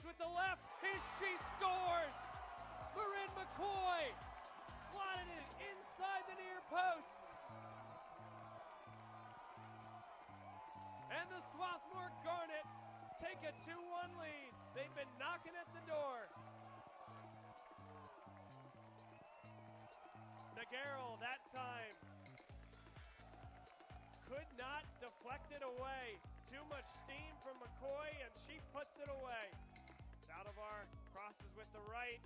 goes with the left. She scores. Marin McCoy slotted it inside the near post. And the Swarthmore Garnet take a 2-1 lead. They've been knocking at the door. Nagarro that time could not deflect it away. Too much steam from McCoy, and she puts it away. Saldivar crosses with the right,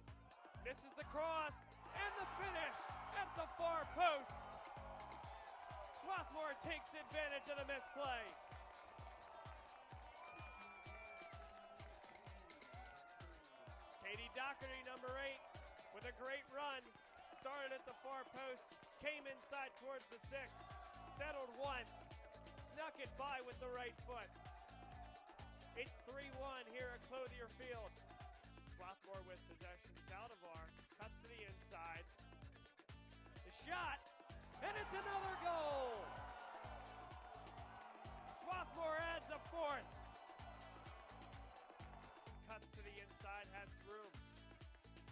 misses the cross, and the finish at the far post. Swarthmore takes advantage of the misplay. Katie Doherty, number 8, with a great run. Started at the far post, came inside towards the 6, settled once, snuck it by with the right foot. It's 3-1 here at Clothier Field. Swarthmore with possession. Saldivar cuts to the inside. The shot, and it's another goal! Swarthmore adds a 4th. Cuts to the inside, has room.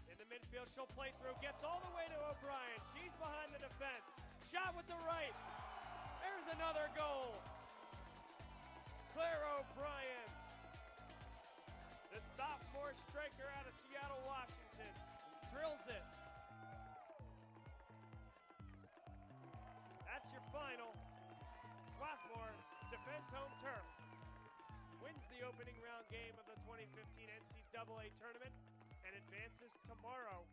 In the midfield, she'll play through, gets all the way to O'Brien. She's behind the defense. Shot with the right. There's another goal. Claire O'Brien, the sophomore striker out of Seattle, Washington, drills it. That's your final. Swarthmore defends home turf. Wins the opening round game of the 2015 NCAA tournament and advances tomorrow,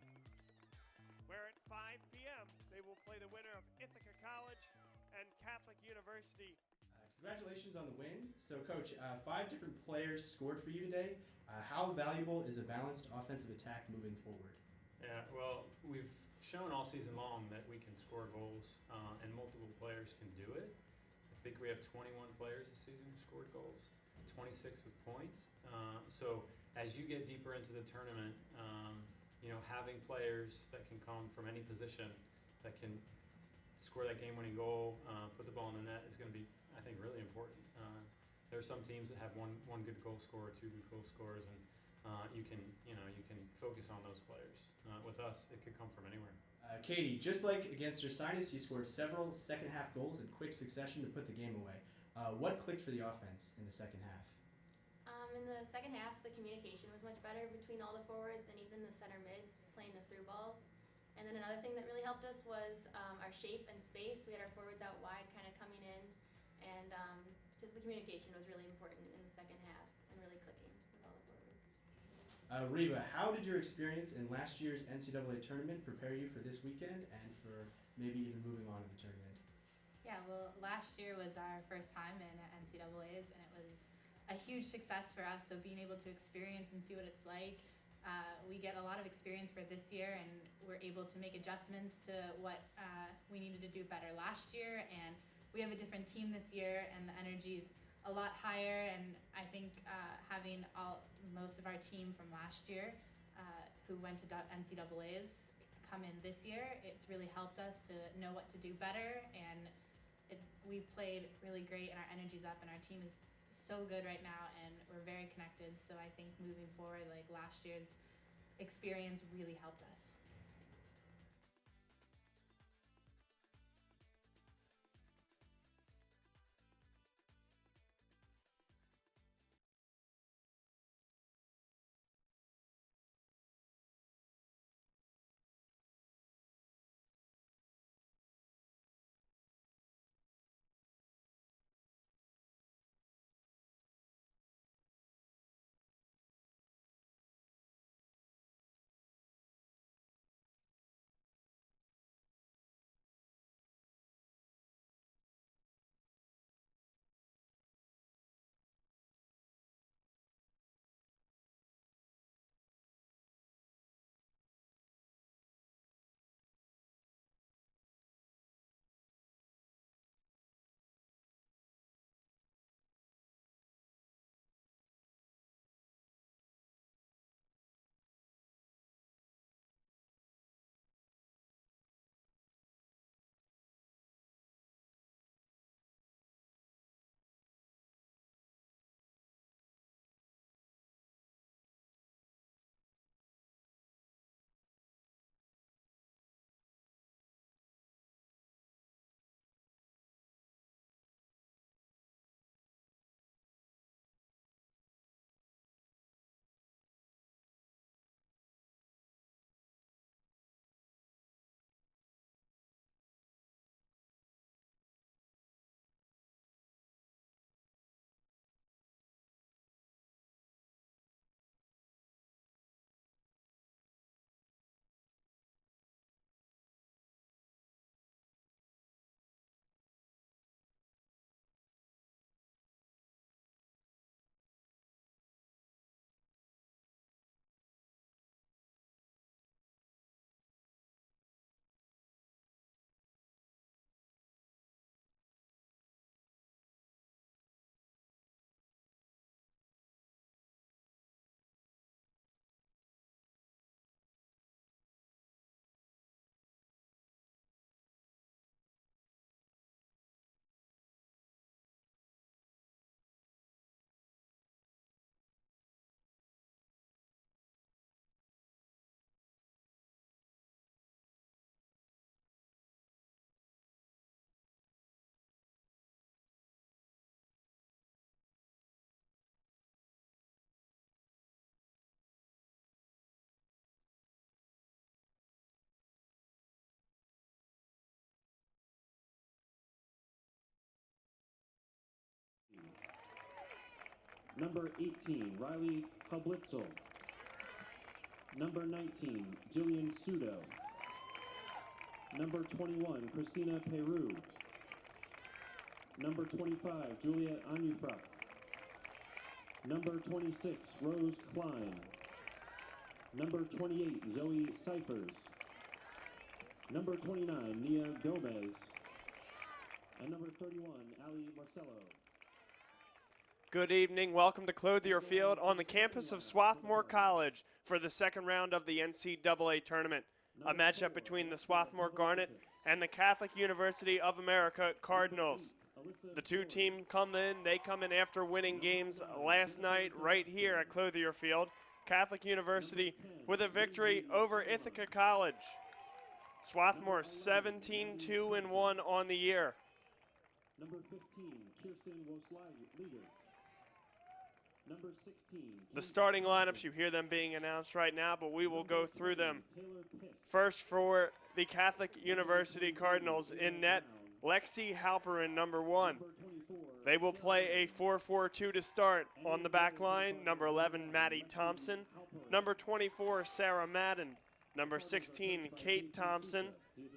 where at 5 p.m. they will play the winner of Ithaca College and Catholic University. Congratulations on the win. So, Coach, 5 different players scored for you today. How valuable is a balanced offensive attack moving forward? Yeah, well, we've shown all season long that we can score goals, and multiple players can do it. I think we have 21 players this season who scored goals, 26 with points. So as you get deeper into the tournament, having players that can come from any position that can score that game-winning goal, put the ball in the net is going to be, I think, really important. There are some teams that have one good goal scorer, 2 good goal scorers, and you can focus on those players. With us, it could come from anywhere. Katie, just like against Ursinus, you scored several second-half goals in quick succession to put the game away. What clicked for the offense in the second half? In the second half, the communication was much better between all the forwards and even the center mids playing the through balls. And then another thing that really helped us was our shape and space. We had our forwards out wide kind of coming in, and just the communication was really important in the second half and really clicking with all the forwards. Reba, how did your experience in last year's NCAA tournament prepare you for this weekend and for maybe even moving on in the tournament? Yeah, well, last year was our first time in NCAAs, and it was a huge success for us. So being able to experience and see what it's like, we get a lot of experience for this year, and we're able to make adjustments to what we needed to do better last year. And we have a different team this year, and the energy's a lot higher. And I think having most of our team from last year who went to NCAAs come in this year, it's really helped us to know what to do better. And we've played really great, and our energy's up, and our team is so good right now, and we're very connected. So I think moving forward, like last year's experience really helped us. Number 18, Riley Hublitzel. Number 19, Jillian Sudo. Number 21, Christina Peru. Number 25, Julia Anufrak. Number 26, Rose Klein. Number 28, Zoe Cyphers. Number 29, Nia Gomez. And number 31, Ali Marcello. Good evening. Welcome to Clothier Field on the campus of Swarthmore College for the second round of the NCAA tournament. A matchup between the Swarthmore Garnet and the Catholic University of America Cardinals. The two teams come in after winning games last night right here at Clothier Field. Catholic University with a victory over Ithaca College. Swarthmore 17-2-1 on the year. Number 15, Kirsten Wosliger. Number 16. The starting lineups, you hear them being announced right now, but we will go through them. First for the Catholic University Cardinals in net, Lexi Halperin, number 1. They will play a 4-4-2 to start. On the back line, number 11, Maddie Thompson. Number 24, Sarah Madden. Number 16, Kate Thompson.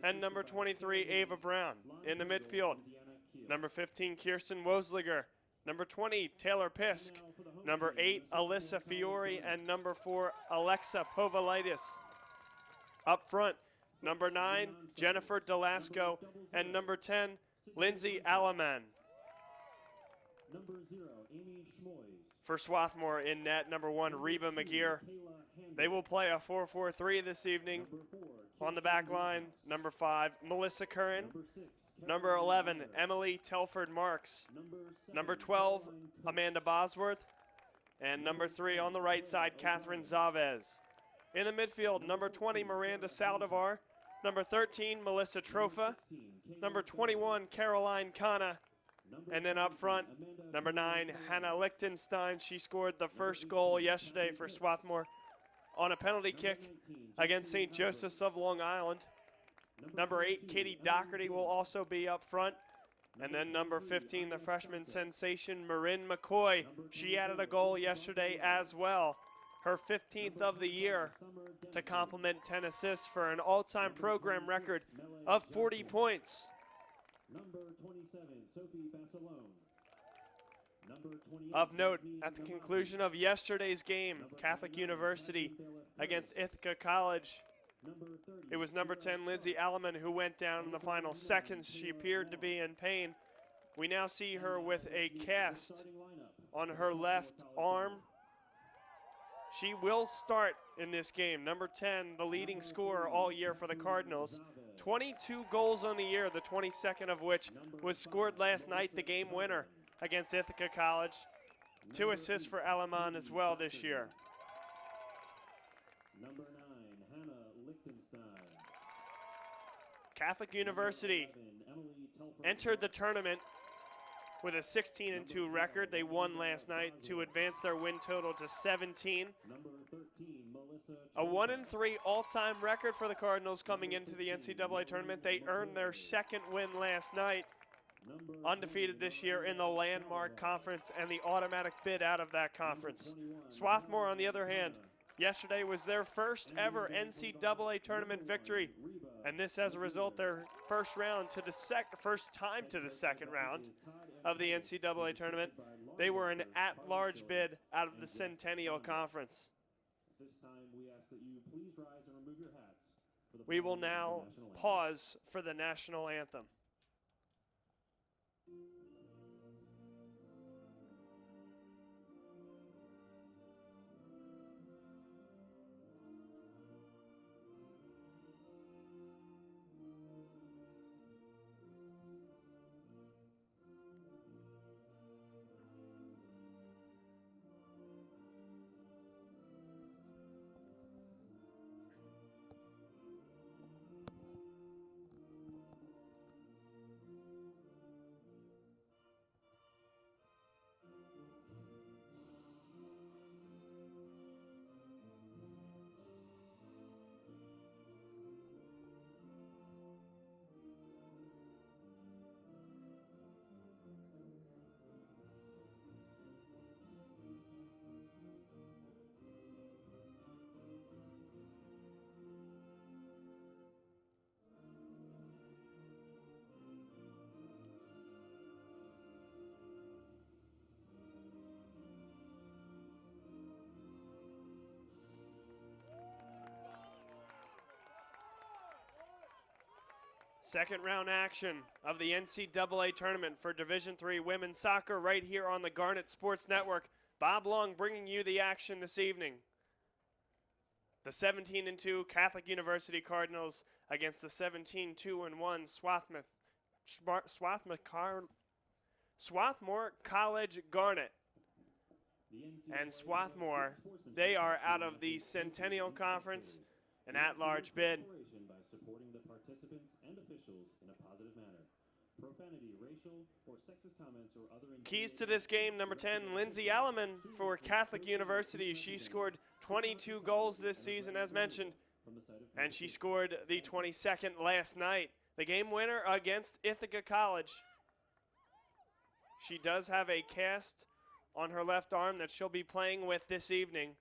And number 23, Ava Brown. In the midfield, number 15, Kirsten Wosliger. Number 20, Taylor Pisk. Number 8, Alyssa Fiore. And number 4, Alexa Povalitis. Up front, number 9, Jennifer Delasco. And number 10, Lindsay Alaman. Number 0, Amy Schmoys. For Swarthmore in net, number 1, Reba McGear. They will play a 4-4-3 this evening. On the back line, number 5, Melissa Curran. Number 11, Emily Telford Marks. Number 12, Amanda Bosworth. And number 3 on the right side, Catherine Zavez. In the midfield, number 20, Miranda Saldivar. Number 13, Melissa Trofa. Number 21, Caroline Kana. And then up front, number 9, Hannah Lichtenstein. She scored the first goal yesterday for Swarthmore on a penalty kick against St. Joseph's of Long Island. Number 8, Katie Doherty will also be up front. And then number 15, the freshman sensation, Marin McCoy. She added a goal yesterday as well. Her 15th of the year to complement 10 assists for an all-time program record of 40 points. Number 27, Sophie Bassalone. Number 28, Of note, at the conclusion of yesterday's game, Catholic University against Ithaca College, it was number 10, Lindsay Alleman, who went down in the final seconds. She appeared to be in pain. We now see her with a cast on her left arm. She will start in this game. Number 10, the leading scorer all year for the Cardinals. 22 goals on the year, the 22nd of which was scored last night, the game winner against Ithaca College. 2 assists for Alaman as well this year. Number 9, Hannah Lichtenstein. Catholic University entered the tournament with a 16-2 record. They won last night to advance their win total to 17. Number 13, Melissa. A 1-3 all-time record for the Cardinals coming into the NCAA tournament. They earned their second win last night. Undefeated this year in the Landmark Conference and the automatic bid out of that conference. Swarthmore, on the other hand, yesterday was their first ever NCAA tournament victory, and this as a result their first time to the second round of the NCAA tournament. They were an at-large bid out of the Centennial Conference. This time we ask that you please rise and remove your hats. For the We will performance of the now national anthem. pause for the national anthem. Second round action of the NCAA tournament for Division III women's soccer right here on the Garnet Sports Network. Bob Long bringing you the action this evening. The 17-2 Catholic University Cardinals against the 17-2-1 Swarthmore College Garnet. And Swarthmore, they are out of the Centennial Conference, an at-large bid. By supporting the participants and officials in a positive manner. Profanity, racial, or sexist comments or other Keys to this game, number 10, Lindsay Alleman for Catholic University. She scored 22 goals this season, as mentioned, and she scored the 22nd last night. The game winner against Ithaca College. She does have a cast on her left arm that she'll be playing with this evening.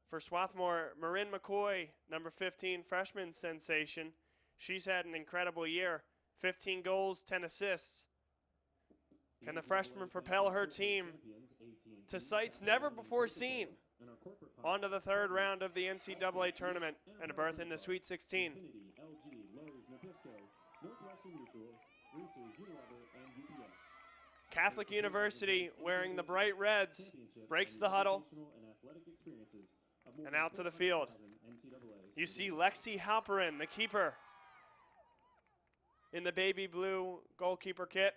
For Swarthmore, Marin McCoy, number 15, freshman sensation. She's had an incredible year. 15 goals, 10 assists. Can the freshman propel her team to sights never before seen? On to the third round of the NCAA tournament and a berth in the Sweet 16. Catholic University, wearing the bright reds, breaks the huddle and out to the field. You see Lexi Halperin, the keeper, in the baby blue goalkeeper kit.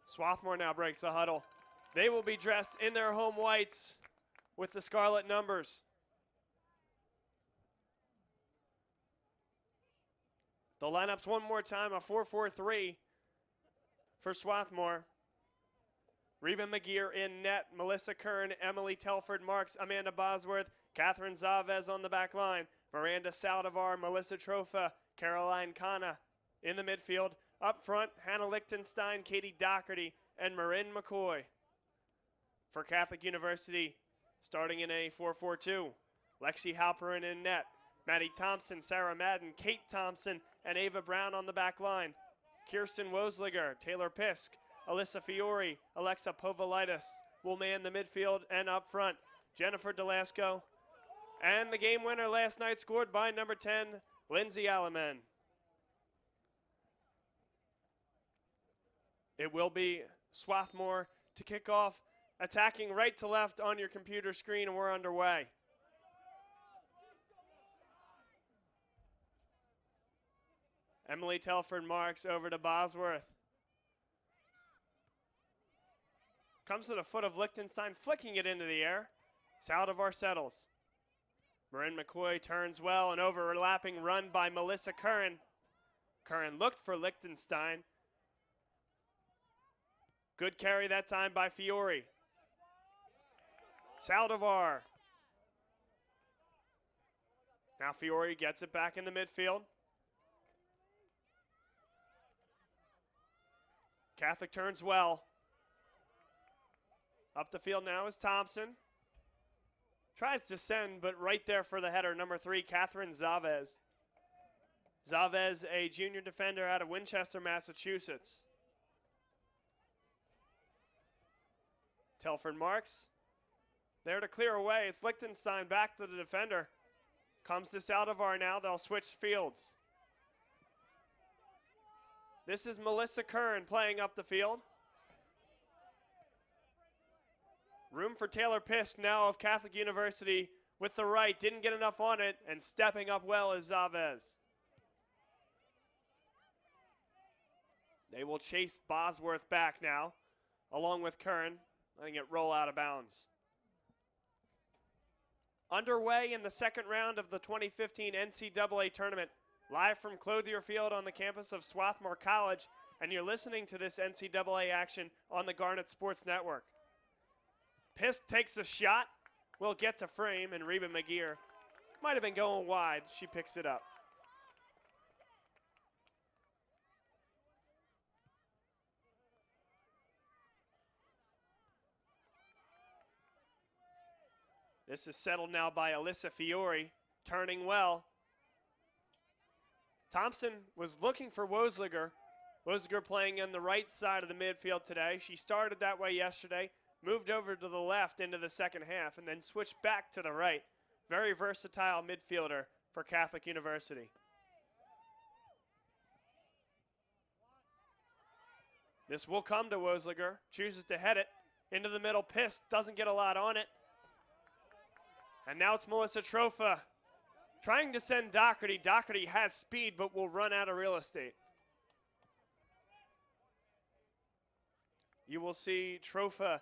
Swarthmore now breaks the huddle. They will be dressed in their home whites with the scarlet numbers. The lineups one more time, a 4-4-3 for Swarthmore. Reba McGeer in net, Melissa Kern, Emily Telford Marks, Amanda Bosworth, Catherine Zavez on the back line, Miranda Saldivar, Melissa Trofa, Caroline Kana in the midfield. Up front, Hannah Lichtenstein, Katie Doherty, and Marin McCoy. For Catholic University, starting in a 4-4-2, Lexi Halperin in net, Maddie Thompson, Sarah Madden, Kate Thompson, and Ava Brown on the back line. Kirsten Wosliger, Taylor Pisk, Alyssa Fiore, Alexa Povolitis will man the midfield and up front. Jennifer Delasco. And the game winner last night scored by number 10, Lindsay Alleman. It will be Swarthmore to kick off, attacking right to left on your computer screen, and we're underway. Emily Telford Marks over to Bosworth. Comes to the foot of Lichtenstein, flicking it into the air. Saldivar settles. Marin McCoy turns well, an overlapping run by Melissa Curran. Curran looked for Lichtenstein. Good carry that time by Fiore. Saldivar. Now Fiore gets it back in the midfield. Catholic turns well. Up the field now is Thompson. Tries to send, but right there for the header, number 3, Catherine Zavez. Zavez, a junior defender out of Winchester, Massachusetts. Telford Marks. There to clear away. It's Lichtenstein back to the defender. Comes to Saldivar now. They'll switch fields. This is Melissa Kern playing up the field. Room for Taylor Pisk now of Catholic University with the right. Didn't get enough on it, and stepping up well is Zavez. They will chase Bosworth back now, along with Kern, letting it roll out of bounds. Underway in the second round of the 2015 NCAA tournament, live from Clothier Field on the campus of Swarthmore College, and you're listening to this NCAA action on the Garnet Sports Network. Pisk takes a shot, will get to frame, and Reba McGeer might have been going wide. She picks it up. This is settled now by Alyssa Fiore, turning well. Thompson was looking for Wosliger. Wosliger playing on the right side of the midfield today. She started that way yesterday, moved over to the left into the second half, and then switched back to the right. Very versatile midfielder for Catholic University. This will come to Wosliger. Chooses to head it into the middle. Pisk doesn't get a lot on it. And now it's Melissa Trofa trying to send Doherty. Doherty has speed but will run out of real estate. You will see Trofa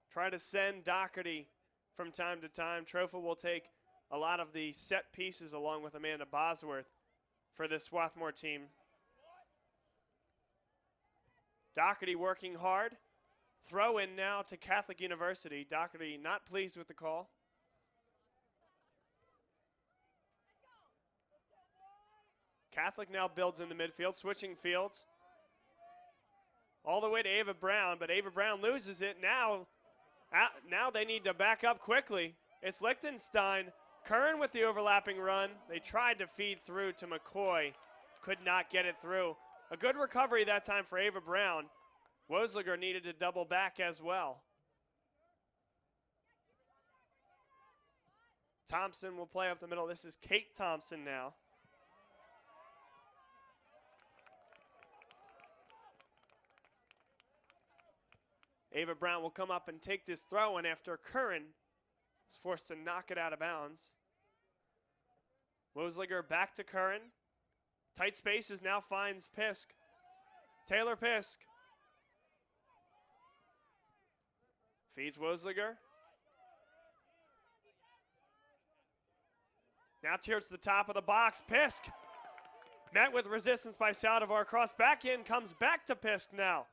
try to send Doherty from time to time. Trofa will take a lot of the set pieces along with Amanda Bosworth for this Swarthmore team. Doherty working hard. Throw in now to Catholic University. Doherty not pleased with the call. Catholic now builds in the midfield, switching fields. All the way to Ava Brown, but Ava Brown loses it. Now they need to back up quickly. It's Lichtenstein. Curran with the overlapping run. They tried to feed through to McCoy. Could not get it through. A good recovery that time for Ava Brown. Wosliger needed to double back as well. Thompson will play up the middle. This is Kate Thompson now. Ava Brown will come up and take this throw in after Curran was forced to knock it out of bounds. Wosliger back to Curran. Tight spaces now finds Pisk. Taylor Pisk. Feeds Wosliger. Now towards the top of the box. Pisk. Met with resistance by Saldivar. Cross back in. Comes back to Pisk now.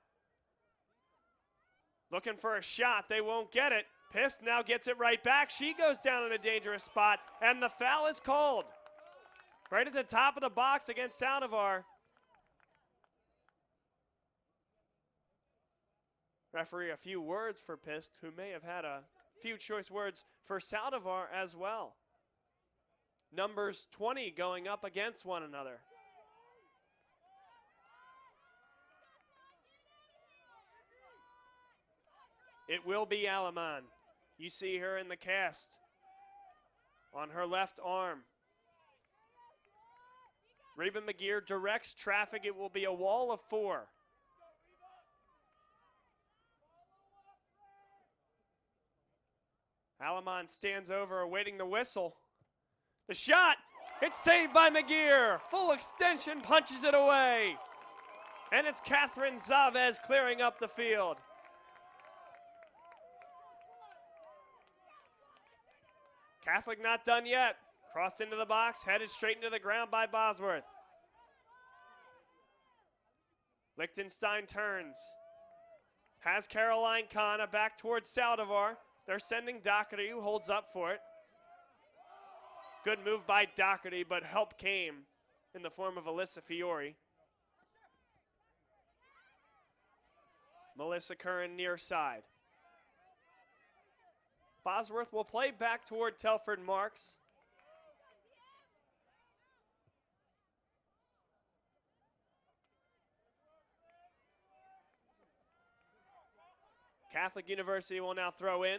Looking for a shot. They won't get it. Pisk now gets it right back. She goes down in a dangerous spot. And the foul is called. Right at the top of the box against Saldivar. Referee, a few words for Pisk, who may have had a few choice words for Saldivar as well. Numbers 20 going up against one another. It will be Alaman. You see her in the cast on her left arm. Reba McGeer directs traffic. It will be a wall of 4. Alaman stands over awaiting the whistle. The shot, it's saved by McGeer. Full extension, punches it away. And it's Catherine Zavez clearing up the field. Catholic not done yet. Crossed into the box, headed straight into the ground by Bosworth. Lichtenstein turns. Has Caroline Kana back towards Saldivar. They're sending Doherty, who holds up for it. Good move by Doherty, but help came in the form of Alyssa Fiore. Melissa Curran near side. Bosworth will play back toward Telford Marks. Catholic University will now throw in.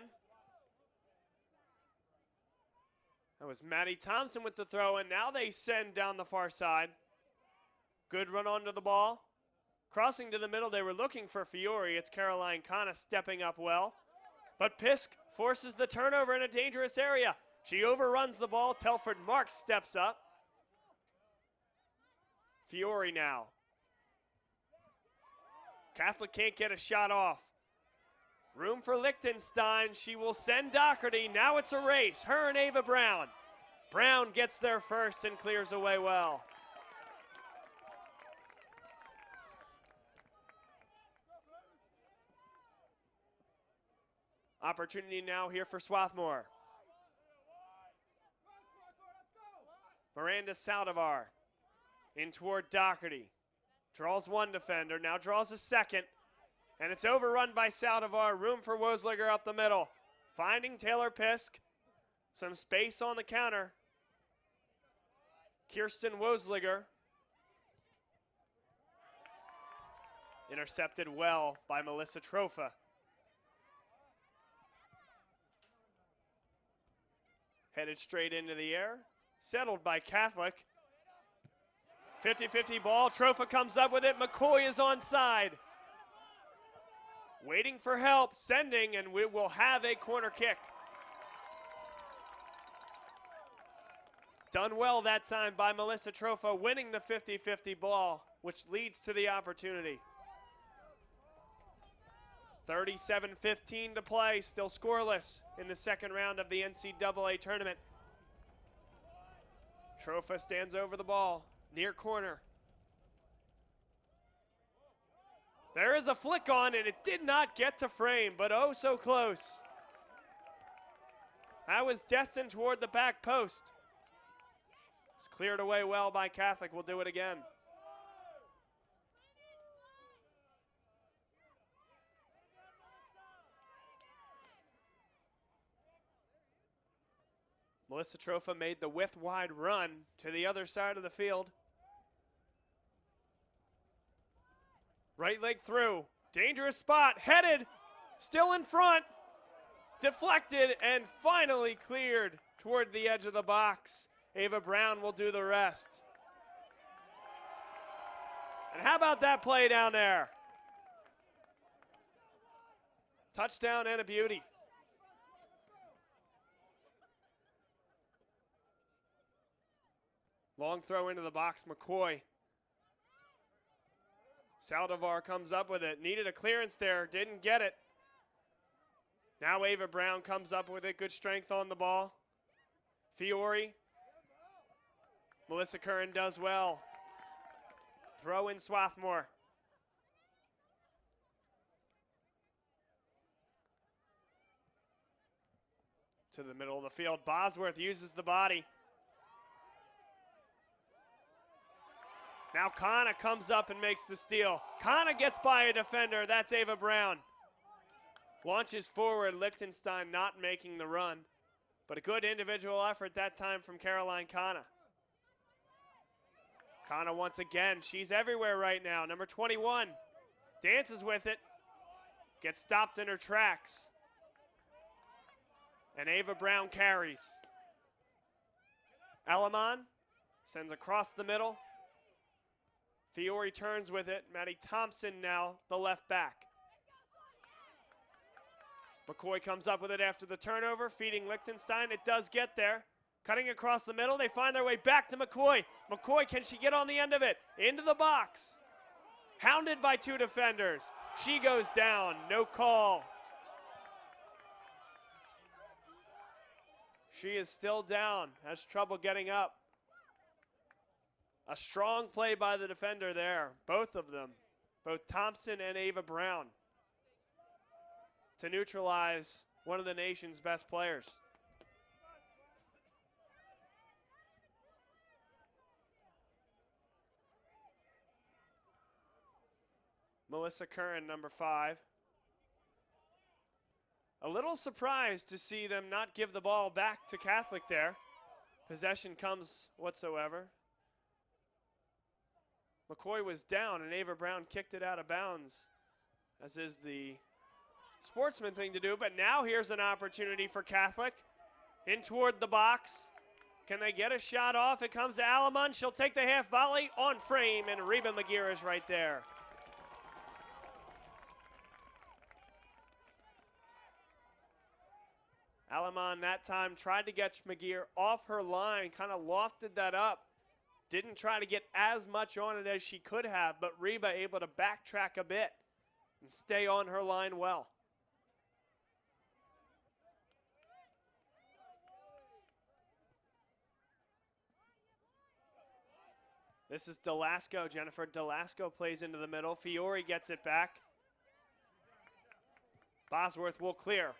That was Maddie Thompson with the throw in. Now they send down the far side. Good run onto the ball. Crossing to the middle, they were looking for Fiore. It's Caroline Kana stepping up well. But Pisk forces the turnover in a dangerous area. She overruns the ball. Telford Marks steps up. Fiore now. Catholic can't get a shot off. Room for Lichtenstein. She will send Doherty. Now it's a race. Her and Ava Brown. Brown gets there first and clears away well. Opportunity now here for Swarthmore. Miranda Saldivar in toward Doherty. Draws one defender, now draws a second. And it's overrun by Saldivar. Room for Wosliger up the middle. Finding Taylor Pisk. Some space on the counter. Kirsten Wosliger Intercepted well by Melissa Trofa. Headed straight into the air. Settled by Catholic. 50-50 ball. Trofa comes up with it. McCoy is onside. Waiting for help. Sending, and we will have a corner kick. Done well that time by Melissa Trofa, winning the 50-50 ball, which leads to the opportunity. 37-15 to play, still scoreless in the second round of the NCAA tournament. Trofa stands over the ball, near corner. There is a flick on, and it did not get to frame, but oh so close. That was destined toward the back post. It's cleared away well by Catholic. We'll do it again. Melissa Trofa made the width-wide run to the other side of the field. Right leg through. Dangerous spot. Headed. Still in front. Deflected and finally cleared toward the edge of the box. Ava Brown will do the rest. And how about that play down there? Touchdown and a beauty. Long throw into the box, McCoy. Saldivar comes up with it. Needed a clearance there, didn't get it. Now Ava Brown comes up with it. Good strength on the ball. Fiore. Melissa Curran does well. Throw in Swarthmore. To the middle of the field. Bosworth uses the body. Now Kana comes up and makes the steal. Kana gets by a defender. That's Ava Brown. Launches forward. Lichtenstein not making the run. But a good individual effort that time from Caroline Kana. Kana once again. She's everywhere right now. Number 21. Dances with it. Gets stopped in her tracks. And Ava Brown carries. Alamon sends across the middle. Fiore turns with it. Maddie Thompson now the left back. McCoy comes up with it after the turnover, feeding Lichtenstein. It does get there. Cutting across the middle, they find their way back to McCoy. McCoy, can she get on the end of it? Into the box. Hounded by two defenders. She goes down, no call. She is still down, has trouble getting up. A strong play by the defender there, both of them, both Thompson and Ava Brown, to neutralize one of the nation's best players. Melissa Curran, number 5. A little surprised to see them not give the ball back to Catholic there. Possession comes whatsoever. McCoy was down, and Ava Brown kicked it out of bounds, as is the sportsman thing to do. But now here's an opportunity for Catholic. In toward the box. Can they get a shot off? It comes to Alamon. She'll take the half volley on frame, and Reba McGear is right there. Alamon that time tried to get McGear off her line, kind of lofted that up. Didn't try to get as much on it as she could have, but Reba able to backtrack a bit and stay on her line well. This is Delasco. Jennifer Delasco plays into the middle. Fiore gets it back. Bosworth will clear.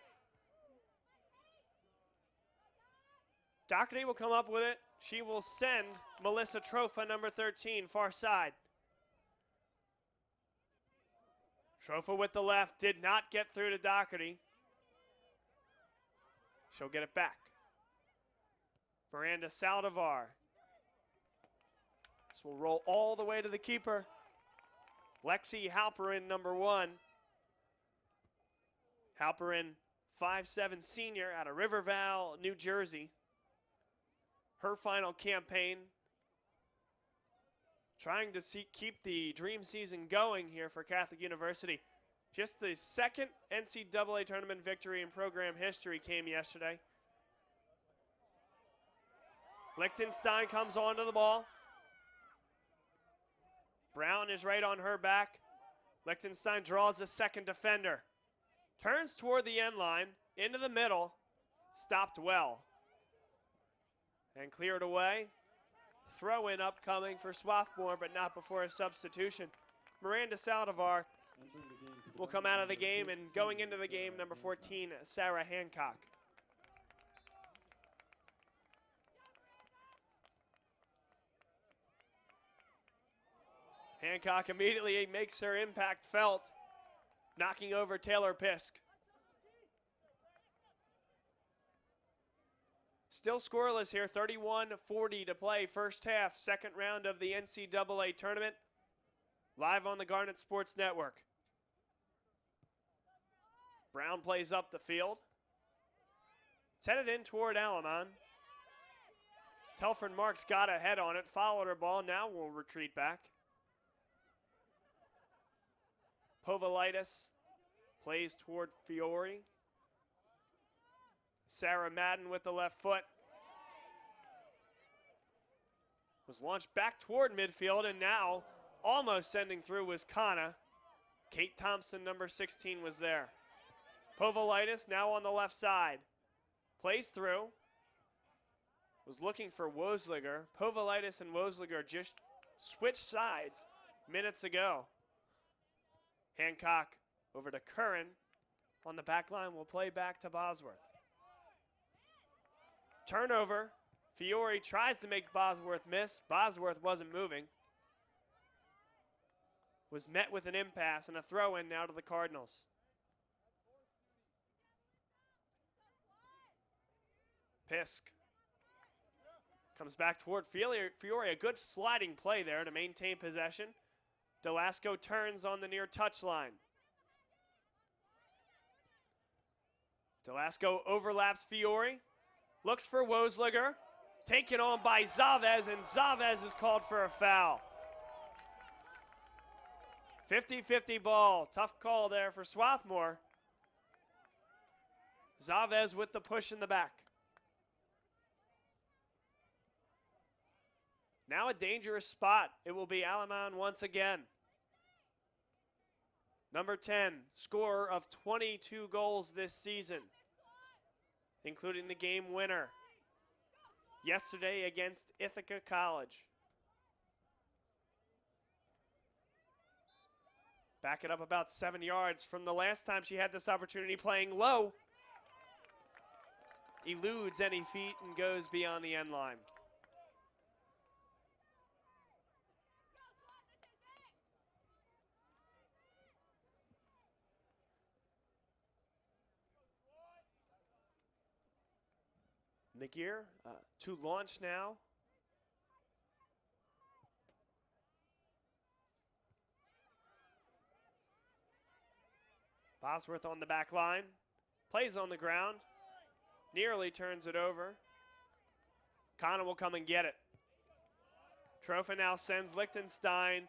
Doherty will come up with it. She will send Melissa Trofa, number 13, far side. Trofa with the left, did not get through to Doherty. She'll get it back. Miranda Saldivar. This will roll all the way to the keeper. Lexi Halperin, number 1. Halperin, 5'7" senior out of Rivervale, New Jersey. Her final campaign, trying to keep the dream season going here for Catholic University. Just the second NCAA tournament victory in program history came yesterday. Lichtenstein comes onto the ball. Brown is right on her back. Lichtenstein draws a second defender. Turns toward the end line, into the middle, stopped well. And cleared away. Throw in upcoming for Swarthmore, but not before a substitution. Miranda Saldivar will come out of the game, and going into the game, number 14, Sarah Hancock. Hancock immediately makes her impact felt, knocking over Taylor Pisk. Still scoreless here, 31-40 to play, first half, second round of the NCAA tournament, live on the Garnet Sports Network. Brown plays up the field. It's headed in toward Alamon. Telford Marks got ahead on it, followed her ball, now will retreat back. Povalitis plays toward Fiore. Sarah Madden with the left foot. Was launched back toward midfield, and now almost sending through was Kana. Kate Thompson, number 16, was there. Povalitis now on the left side. Plays through. Was looking for Wosliger. Povalitis and Wosliger just switched sides minutes ago. Hancock over to Curran. On the back line, will play back to Bosworth. Turnover. Fiore tries to make Bosworth miss. Bosworth wasn't moving. Was met with an impasse and a throw-in now to the Cardinals. Pisk comes back toward Fiore. A good sliding play there to maintain possession. Delasco turns on the near touchline. Delasco overlaps Fiore. Looks for Wosliger. Taken on by Zavez, and Zavez is called for a foul. 50-50 ball. Tough call there for Swarthmore. Zavez with the push in the back. Now a dangerous spot. It will be Alamon once again. Number 10, scorer of 22 goals this season, including the game winner yesterday against Ithaca College. Back it up about 7 yards from the last time she had this opportunity, playing low. Eludes any feet and goes beyond the end line. McGear to launch now. Bosworth on the back line. Plays on the ground. Nearly turns it over. Kana will come and get it. Tropha now sends Lichtenstein.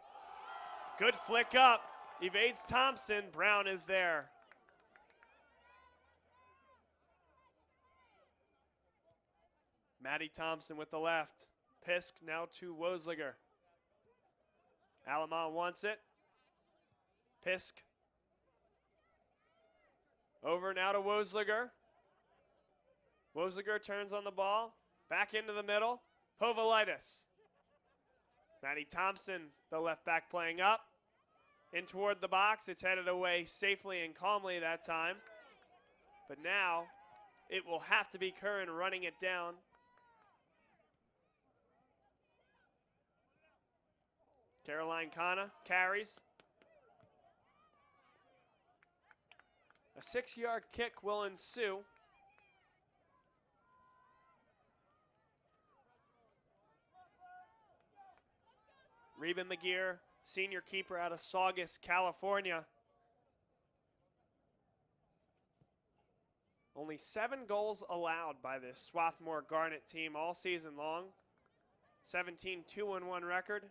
Good flick up. Evades Thompson. Brown is there. Maddie Thompson with the left. Pisk now to Wosliger. Alamon wants it. Pisk. Over now to Wosliger. Wosliger turns on the ball. Back into the middle. Povalitis. Maddie Thompson, the left back, playing up. In toward the box. It's headed away safely and calmly that time. But now it will have to be Curran running it down. Caroline Kana carries. A 6-yard kick will ensue. Reba McGear senior keeper out of Saugus, California. Only 7 goals allowed by this Swarthmore Garnet team all season long. 17 2-1 record.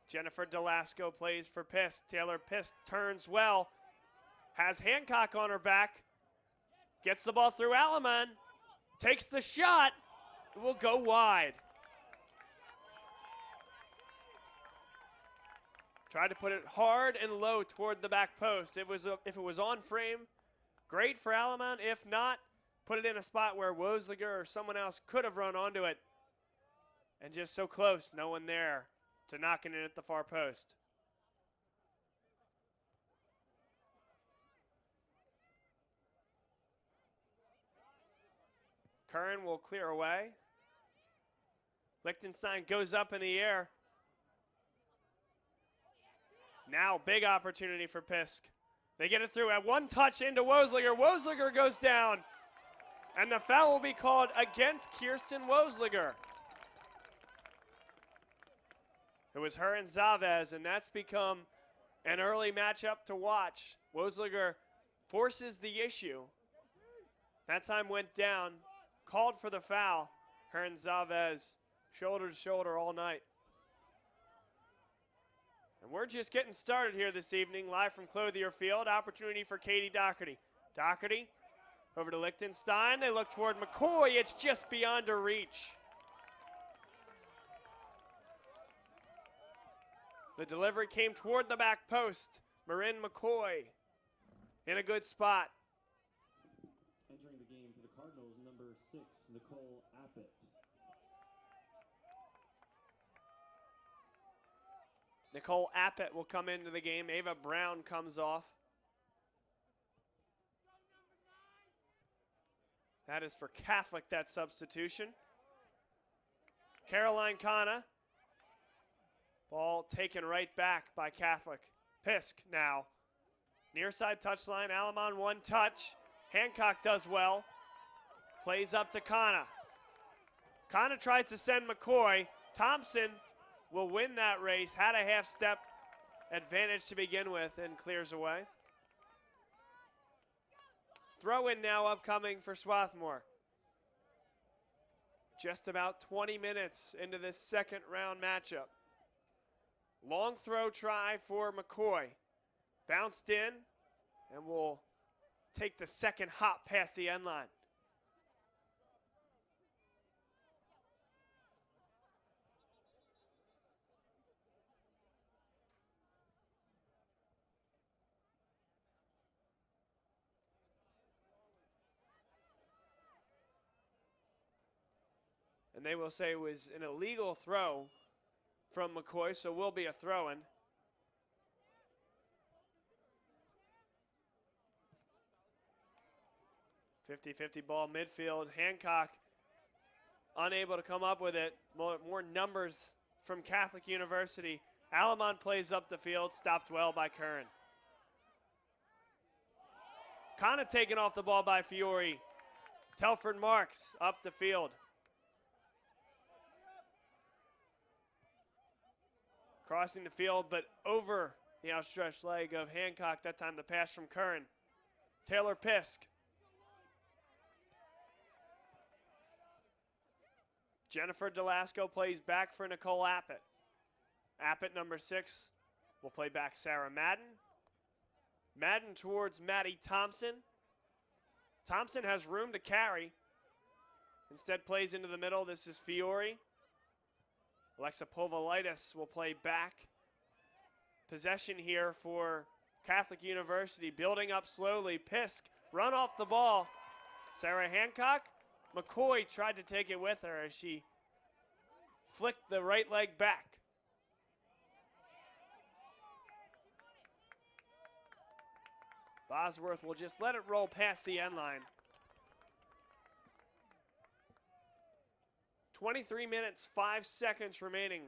Jennifer Delasco plays for Pisk. Taylor Pisk turns well. Has Hancock on her back. Gets the ball through Alaman. Takes the shot. It will go wide. Tried to put it hard and low toward the back post. If it was on frame, great for Alaman. If not, put it in a spot where Wosliger or someone else could have run onto it. And just so close, no one there to knocking it at the far post. Curran will clear away. Lichtenstein goes up in the air. Now big opportunity for Pisk. They get it through at one touch into Wosliger. Wosliger goes down. And the foul will be called against Kirsten Wosliger. It was her and Zavez, and that's become an early matchup to watch. Wosliger forces the issue. That time went down, called for the foul. Her and Zavez shoulder to shoulder all night. And we're just getting started here this evening, live from Clothier Field. Opportunity for Katie Doherty. Doherty over to Lichtenstein. They look toward McCoy. It's just beyond her reach. The delivery came toward the back post. Marin McCoy in a good spot. Entering the game for the Cardinals, number 6, Nicole Appett. Nicole Appett will come into the game. Ava Brown comes off. That is for Catholic, that substitution. Caroline Kana. Ball taken right back by Catholic. Pisk now. Near side touchline. Alaman one touch. Hancock does well. Plays up to Kana. Kana tries to send McCoy. Thompson will win that race. Had a half step advantage to begin with and clears away. Throw in now upcoming for Swarthmore. Just about 20 minutes into this second round matchup. Long throw try for McCoy. Bounced in and will take the second hop past the end line. And they will say it was an illegal throw from McCoy, so will be a throw-in. .50-50 ball midfield. Hancock unable to come up with it. More numbers from Catholic University. Alaman plays up the field, stopped well by Curran. Kana taken off the ball by Fiore. Telford Marks up the field. Crossing the field, but over the outstretched leg of Hancock. That time the pass from Curran. Taylor Pisk. Jennifer Delasco plays back for Nicole Appett. Appett, number 6, will play back Sarah Madden. Madden towards Maddie Thompson. Thompson has room to carry. Instead plays into the middle. This is Fiore. Alexa Povolitis will play back. Possession here for Catholic University. Building up slowly. Pisk, run off the ball. Sarah Hancock. McCoy tried to take it with her as she flicked the right leg back. Bosworth will just let it roll past the end line. 23 minutes, 5 seconds remaining.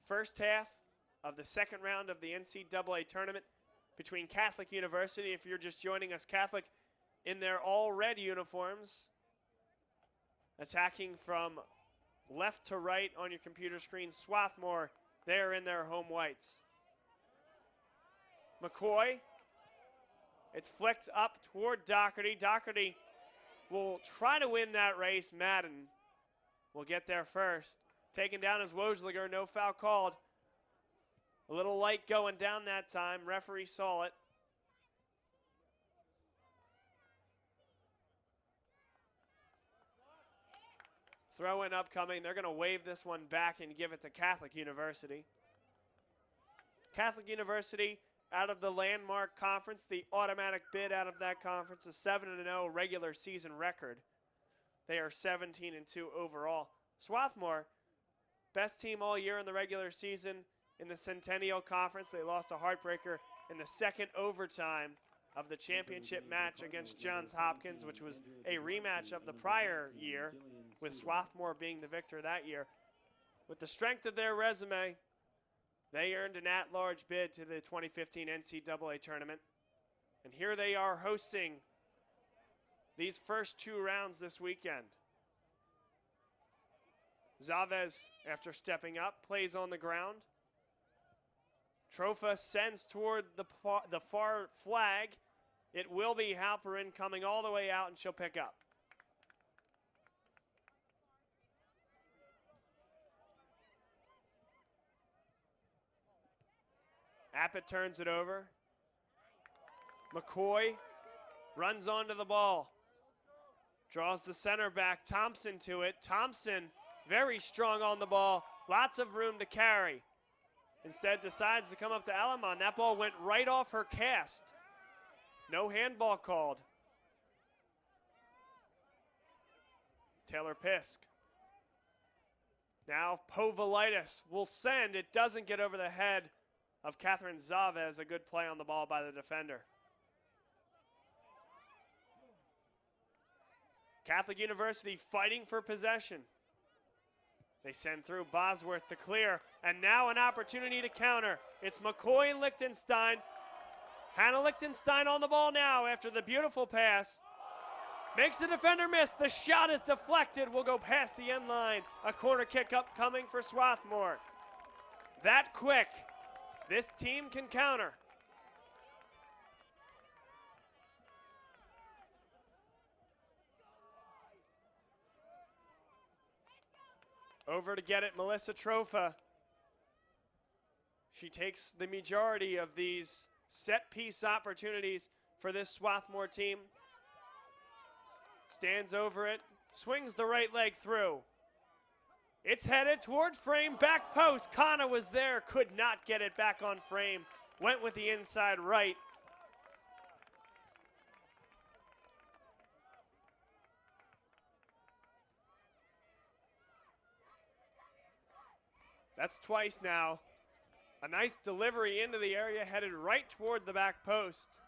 First half of the second round of the NCAA tournament between Catholic University, if you're just joining us, Catholic in their all red uniforms, attacking from left to right on your computer screen. Swarthmore there in their home whites. McCoy. It's flicked up toward Doherty. Doherty will try to win that race. Madden will get there first. Taken down as Wojliger, no foul called. A little light going down that time. Referee saw it. Throw in upcoming. They're going to wave this one back and give it to Catholic University. Catholic University out of the landmark conference, the automatic bid out of that conference, a 7-0 regular season record. They are 17-2 overall. Swarthmore, best team all year in the regular season in the Centennial Conference. They lost a heartbreaker in the second overtime of the championship match against Johns Hopkins, which was a rematch of the prior year, with Swarthmore being the victor that year. With the strength of their resume, they earned an at-large bid to the 2015 NCAA tournament. And here they are hosting these first two rounds this weekend. Zavez, after stepping up, plays on the ground. Trofa sends toward the far flag. It will be Halperin coming all the way out, and she'll pick up. Abbott turns it over. McCoy runs onto the ball. Draws the center back, Thompson to it. Thompson very strong on the ball. Lots of room to carry. Instead decides to come up to Alamon. That ball went right off her cast. No handball called. Taylor Pisk. Now Povalitis will send. It doesn't get over the head of Catherine Zavez. A good play on the ball by the defender. Catholic University fighting for possession. They send through Bosworth to clear, and now an opportunity to counter. It's McCoy and Lichtenstein. Hannah Lichtenstein on the ball now after the beautiful pass. Makes the defender miss. The shot is deflected. Will go past the end line. A corner kick upcoming for Swarthmore. That quick. This team can counter. Over to get it, Melissa Trofa. She takes the majority of these set-piece opportunities for this Swarthmore team. Stands over it, swings the right leg through. It's headed toward frame, back post. Kana was there, could not get it back on frame. Went with the inside right. That's twice now. A nice delivery into the area, headed right toward the back post.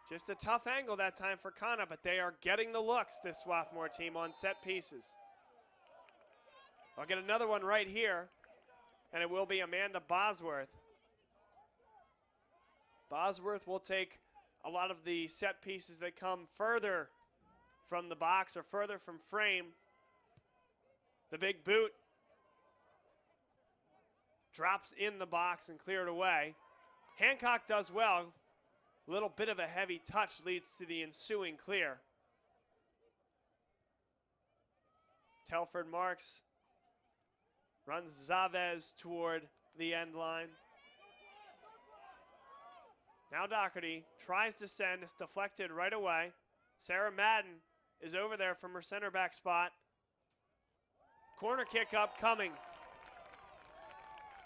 Just a tough angle that time for Kana, but they are getting the looks, this Swarthmore team, on set pieces. I'll get another one right here, and it will be Amanda Bosworth. Bosworth will take a lot of the set pieces that come further from the box or further from frame. The big boot drops in the box and cleared away. Hancock does well. A little bit of a heavy touch leads to the ensuing clear. Telford Marks runs Zavez toward the end line. Now Doherty tries to send. It's deflected right away. Sarah Madden is over there from her center back spot. Corner kick upcoming.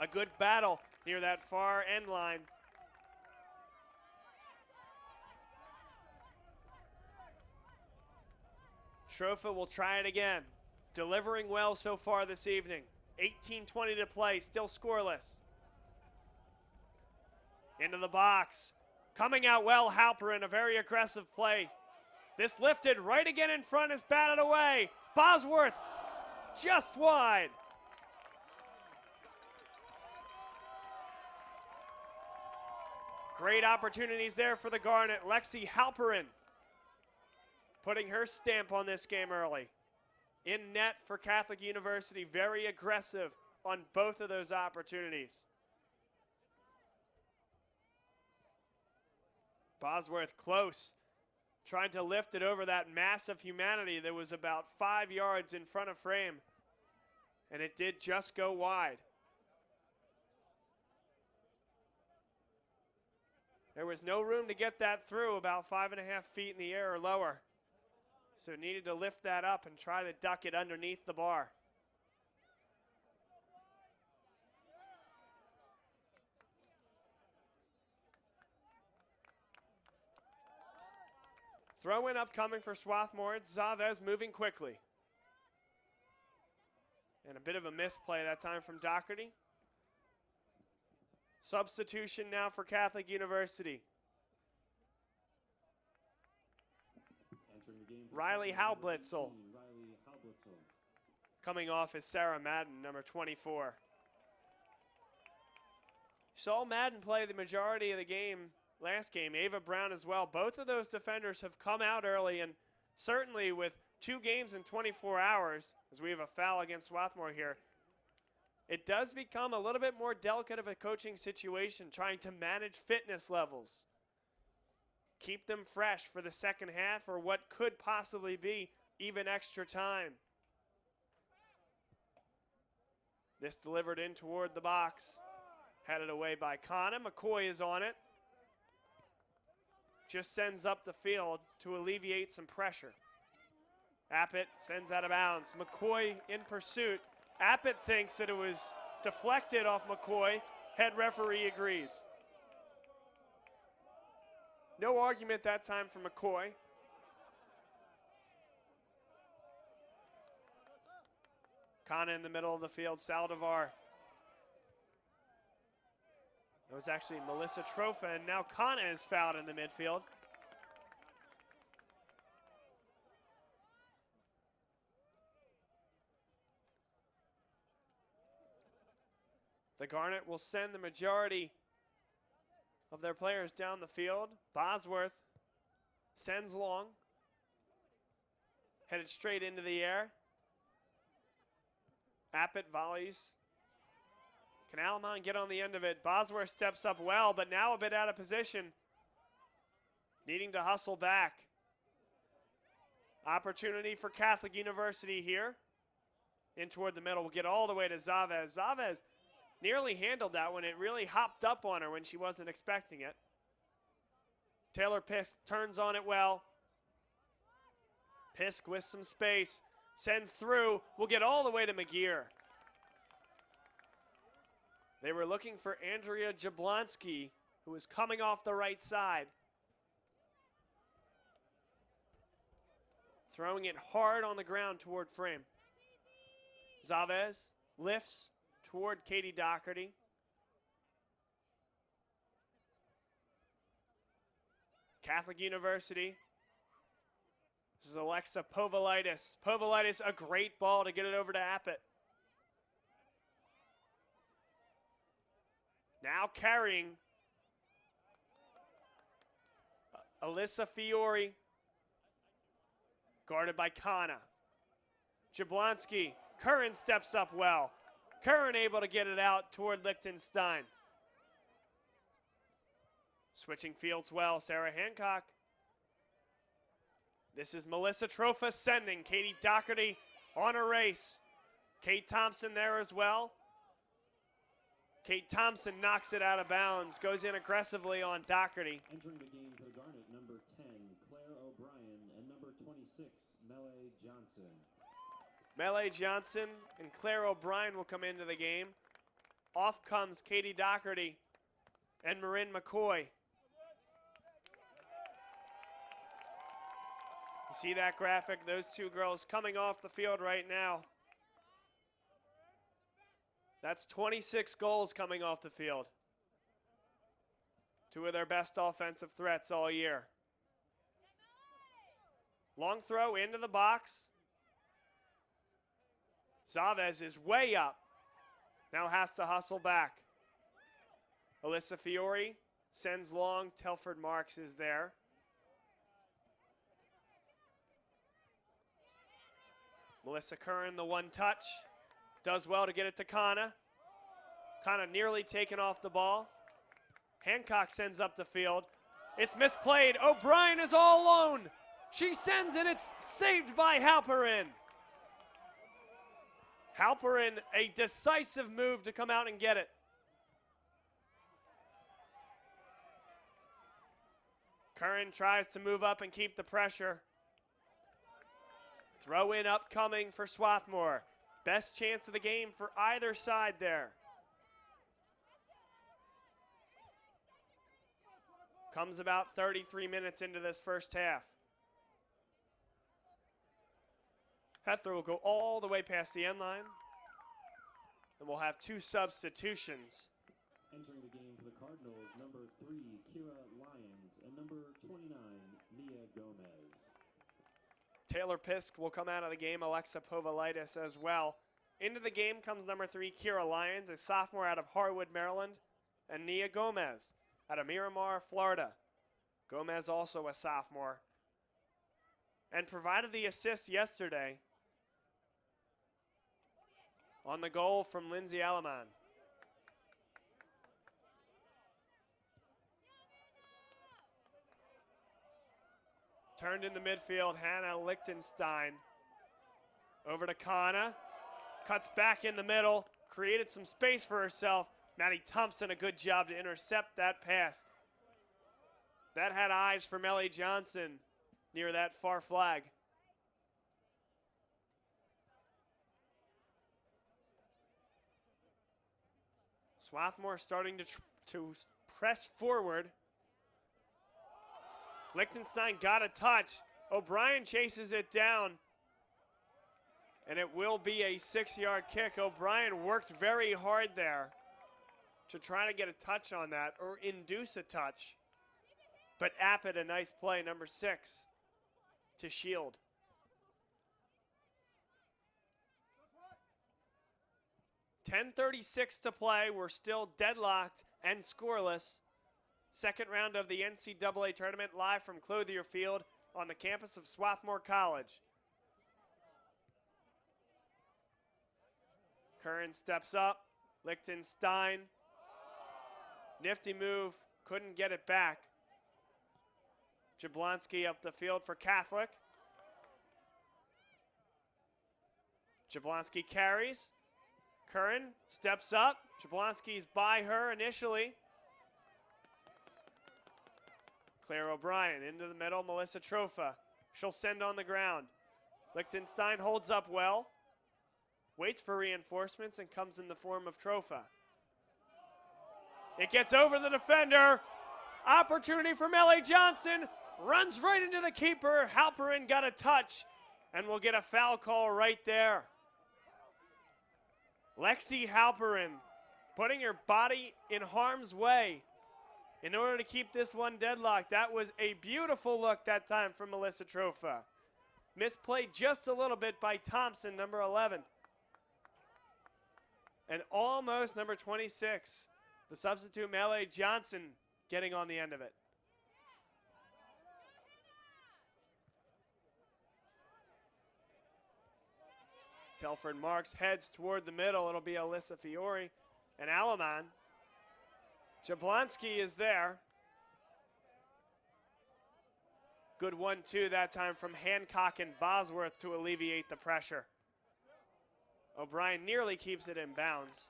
A good battle near that far end line. Trofa will try it again. Delivering well so far this evening. 18:20 to play, still scoreless. Into the box. Coming out well, Halperin, a very aggressive play. This lifted right again in front is batted away. Bosworth just wide. Great opportunities there for the Garnet. Lexi Halperin putting her stamp on this game early. in net for Catholic University. Very aggressive on both of those opportunities. Bosworth close, trying to lift it over that mass of humanity that was about 5 yards in front of frame, and it did just go wide. There was no room to get that through, about 5.5 feet in the air or lower. So needed to lift that up and try to duck it underneath the bar. Throw in upcoming for Swarthmore. It's Zavez moving quickly. And a bit of a misplay that time from Doherty. Substitution now for Catholic University. Riley Halblitzel. Coming off is Sarah Madden, number 24. Saw Madden play the majority of the game last game. Ava Brown as well. Both of those defenders have come out early, and certainly with 2 games in 24 hours, as we have a foul against Swarthmore here, it does become a little bit more delicate of a coaching situation, trying to manage fitness levels. Keep them fresh for the second half or what could possibly be even extra time. This delivered in toward the box. Headed away by Kana. McCoy is on it. Just sends up the field to alleviate some pressure. Appett sends out of bounds. McCoy in pursuit. Appett thinks that it was deflected off McCoy. Head referee agrees. No argument that time for McCoy. Kana in the middle of the field. Saldivar. It was actually Melissa Trofa, and now Kana is fouled in the midfield. The Garnet will send the majority of their players down the field. Bosworth sends long. Headed straight into the air. Appett volleys. Can Alamon get on the end of it? Bosworth steps up well, but now a bit out of position. Needing to hustle back. Opportunity for Catholic University here. In toward the middle. We'll get all the way to Zavez. Zavez nearly handled that one. It really hopped up on her when she wasn't expecting it. Taylor Pisk turns on it well. Pisk with some space. Sends through. We'll get all the way to McGear. They were looking for Andrea Jablonski, who was coming off the right side. Throwing it hard on the ground toward frame. Zavez lifts toward Katie Doherty. Catholic University. This is Alexa Povolitis. Povolitis, a great ball to get it over to Appett. Now carrying Alyssa Fiore. Guarded by Kana. Jablonski. Curran steps up well. Curran able to get it out toward Lichtenstein. Switching fields well, Sarah Hancock. This is Melissa Trofa sending Katie Doherty on a race. Kate Thompson there as well. Kate Thompson knocks it out of bounds, goes in aggressively on Doherty. Entering the game for the Garnet, number 10, Claire O'Brien, and number 26, Melee Johnson. Melee Johnson and Claire O'Brien will come into the game. Off comes Katie Doherty and Marin McCoy. You see that graphic? Those two girls coming off the field right now. That's 26 goals coming off the field. Two of their best offensive threats all year. Long throw into the box. Zavez is way up. Now has to hustle back. Alyssa Fiore sends long. Telford Marks is there. Melissa Curran, the one touch. Does well to get it to Kana. Kana nearly taken off the ball. Hancock sends up the field. It's misplayed. O'Brien is all alone. She sends and it's saved by Halperin. Halperin, a decisive move to come out and get it. Curran tries to move up and keep the pressure. Throw in upcoming for Swarthmore. Best chance of the game for either side there. Comes about 33 minutes into this first half. Heather will go all the way past the end line. And we'll have 2 substitutions. Entering the game for the Cardinals, number 3, Kira Lyons, and number 29, Mia Gomez. Taylor Pisk will come out of the game, Alexa Povalitis as well. Into the game comes number 3, Kira Lyons, a sophomore out of Harwood, Maryland, and Nia Gomez out of Miramar, Florida. Gomez also a sophomore. And provided the assist yesterday on the goal from Lindsay Alaman. Turned into midfield, Hannah Lichtenstein. Over to Kana. Cuts back in the middle. Created some space for herself. Maddie Thompson, a good job to intercept that pass. That had eyes for Melly Johnson near that far flag. Swarthmore starting to press forward. Lichtenstein got a touch. O'Brien chases it down. And it will be a 6-yard kick. O'Brien worked very hard there to try to get a touch on that or induce a touch. But Appett, a nice play, number 6, to shield. .10:36 to play. We're still deadlocked and scoreless. Second round of the NCAA tournament live from Clothier Field on the campus of Swarthmore College. Curran steps up. Lichtenstein. Nifty move. Couldn't get it back. Jablonski up the field for Catholic. Jablonski carries. Curran steps up. Jablonski's by her initially. Claire O'Brien into the middle. Melissa Trofa. She'll send on the ground. Lichtenstein holds up well. Waits for reinforcements and comes in the form of Trofa. It gets over the defender. Opportunity for Melly Johnson. Runs right into the keeper. Halperin got a touch and will get a foul call right there. Lexi Halperin putting her body in harm's way in order to keep this one deadlocked. That was a beautiful look that time from Melissa Trofa. Misplayed just a little bit by Thompson, number 11. And almost number 26, the substitute Melly Johnson getting on the end of it. Telford Marks heads toward the middle. It'll be Alyssa Fiore and Alaman. Jablonski is there. Good 1-2 that time from Hancock and Bosworth to alleviate the pressure. O'Brien nearly keeps it in bounds.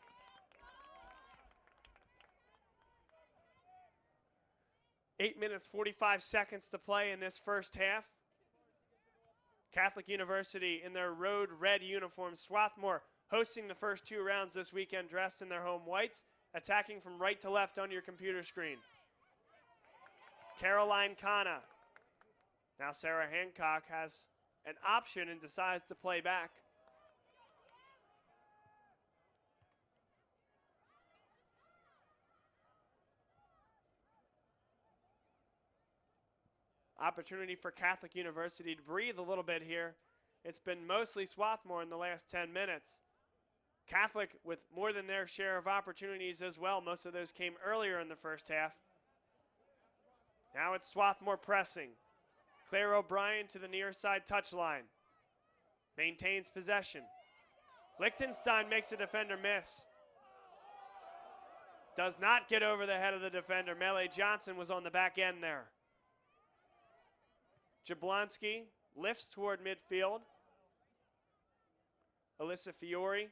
Eight minutes, 45 seconds to play in this first half. Catholic University in their road red uniforms. Swarthmore hosting the first 2 rounds this weekend dressed in their home whites, attacking from right to left on your computer screen. Caroline Kana. Now Sarah Hancock has an option and decides to play back. Opportunity for Catholic University to breathe a little bit here. It's been mostly Swarthmore in the last 10 minutes. Catholic with more than their share of opportunities as well. Most of those came earlier in the first half. Now it's Swarthmore pressing. Claire O'Brien to the near side touchline. Maintains possession. Liechtenstein makes a defender miss. Does not get over the head of the defender. Melee Johnson was on the back end there. Jablonski lifts toward midfield. Alyssa Fiore,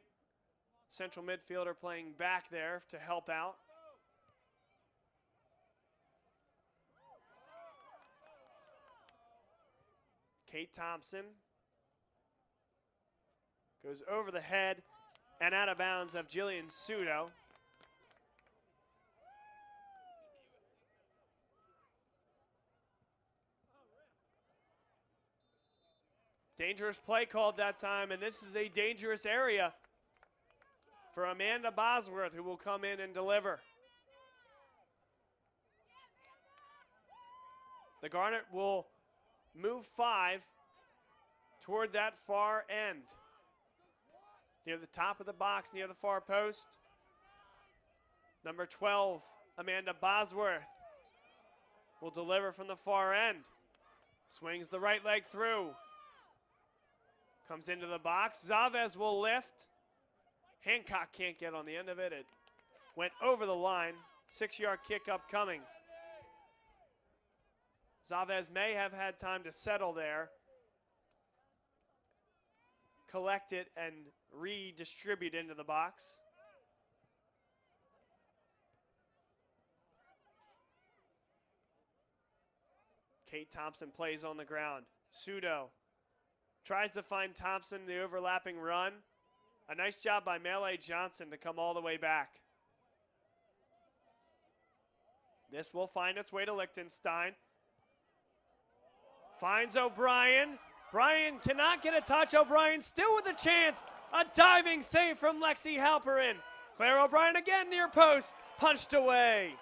central midfielder, playing back there to help out. Kate Thompson goes over the head and out of bounds of Jillian Sudo. Dangerous play called that time, and this is a dangerous area for Amanda Bosworth, who will come in and deliver. The Garnet will move 5 toward that far end. Near the top of the box, near the far post. Number 12, Amanda Bosworth, will deliver from the far end. Swings the right leg through. Comes into the box. Zavez will lift. Hancock can't get on the end of it. It went over the line. 6-yard kick upcoming. Zavez may have had time to settle there, collect it, and redistribute into the box. Kate Thompson plays on the ground. Sudo tries to find Thompson, the overlapping run. A nice job by Melee Johnson to come all the way back. This will find its way to Liechtenstein. Finds O'Brien. Bryan cannot get a touch. O'Brien still with a chance. A diving save from Lexi Halperin. Claire O'Brien again near post. Punched away.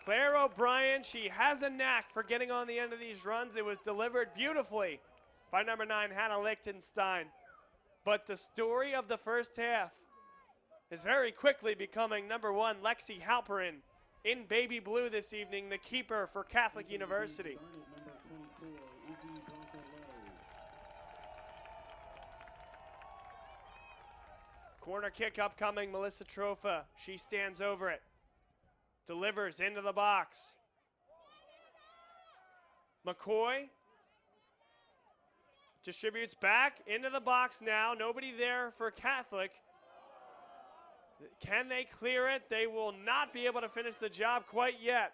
Claire O'Brien, she has a knack for getting on the end of these runs. It was delivered beautifully by number 9, Hannah Liechtenstein. But the story of the first half is very quickly becoming number 1, Lexi Halperin, in baby blue this evening, the keeper for Catholic University. Corner kick upcoming, Melissa Trofa. She stands over it. Delivers into the box. McCoy distributes back into the box now. Nobody there for Catholic. Can they clear it? They will not be able to finish the job quite yet.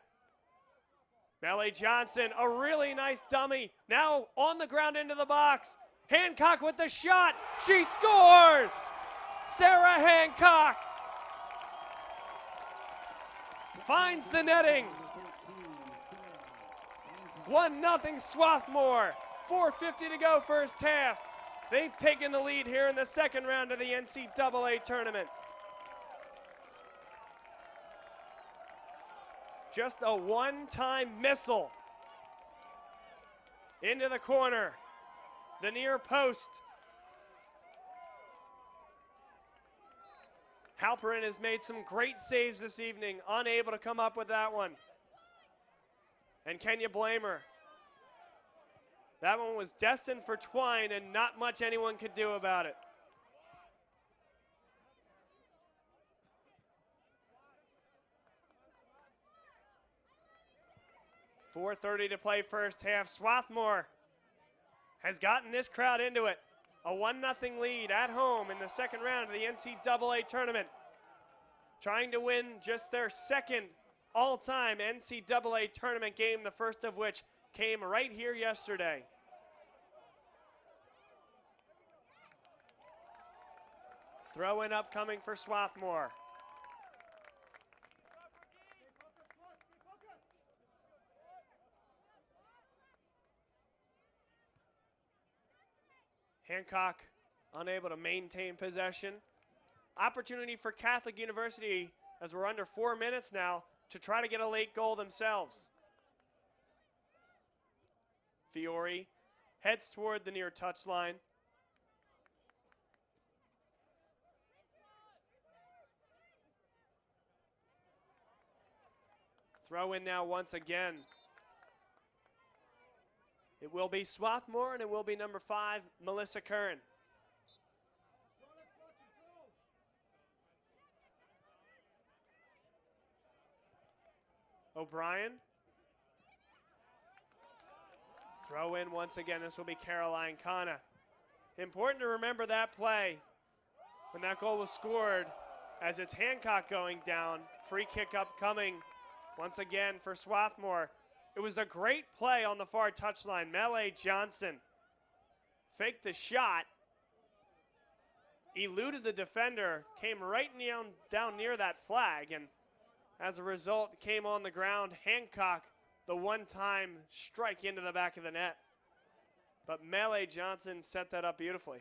Melee Johnson, a really nice dummy. Now on the ground into the box. Hancock with the shot. She scores! Sarah Hancock finds the netting. 1-0 Swarthmore. 4:50 to go first half. They've taken the lead here in the second round of the NCAA tournament. Just a one-time missile into the corner, the near post. Halperin has made some great saves this evening, unable to come up with that one. And can you blame her? That one was destined for twine and not much anyone could do about it. .4:30 to play first half. Swarthmore has gotten this crowd into it. A 1-0 lead at home in the second round of the NCAA tournament. Trying to win just their second all-time NCAA tournament game, the first of which came right here yesterday. Throw in upcoming for Swarthmore. Hancock unable to maintain possession. Opportunity for Catholic University, as we're under 4 minutes now, to try to get a late goal themselves. Fiore heads toward the near touchline. Throw in now once again. It will be Swarthmore, and it will be number 5, Melissa Curran. O'Brien. Throw in once again. This will be Caroline Kana. Important to remember that play when that goal was scored, as it's Hancock going down. Free kick upcoming once again for Swarthmore. It was a great play on the far touchline. Melee Johnson faked the shot, eluded the defender, came right down near that flag, and as a result came on the ground. Hancock, the one-time strike into the back of the net. But Melee Johnson set that up beautifully.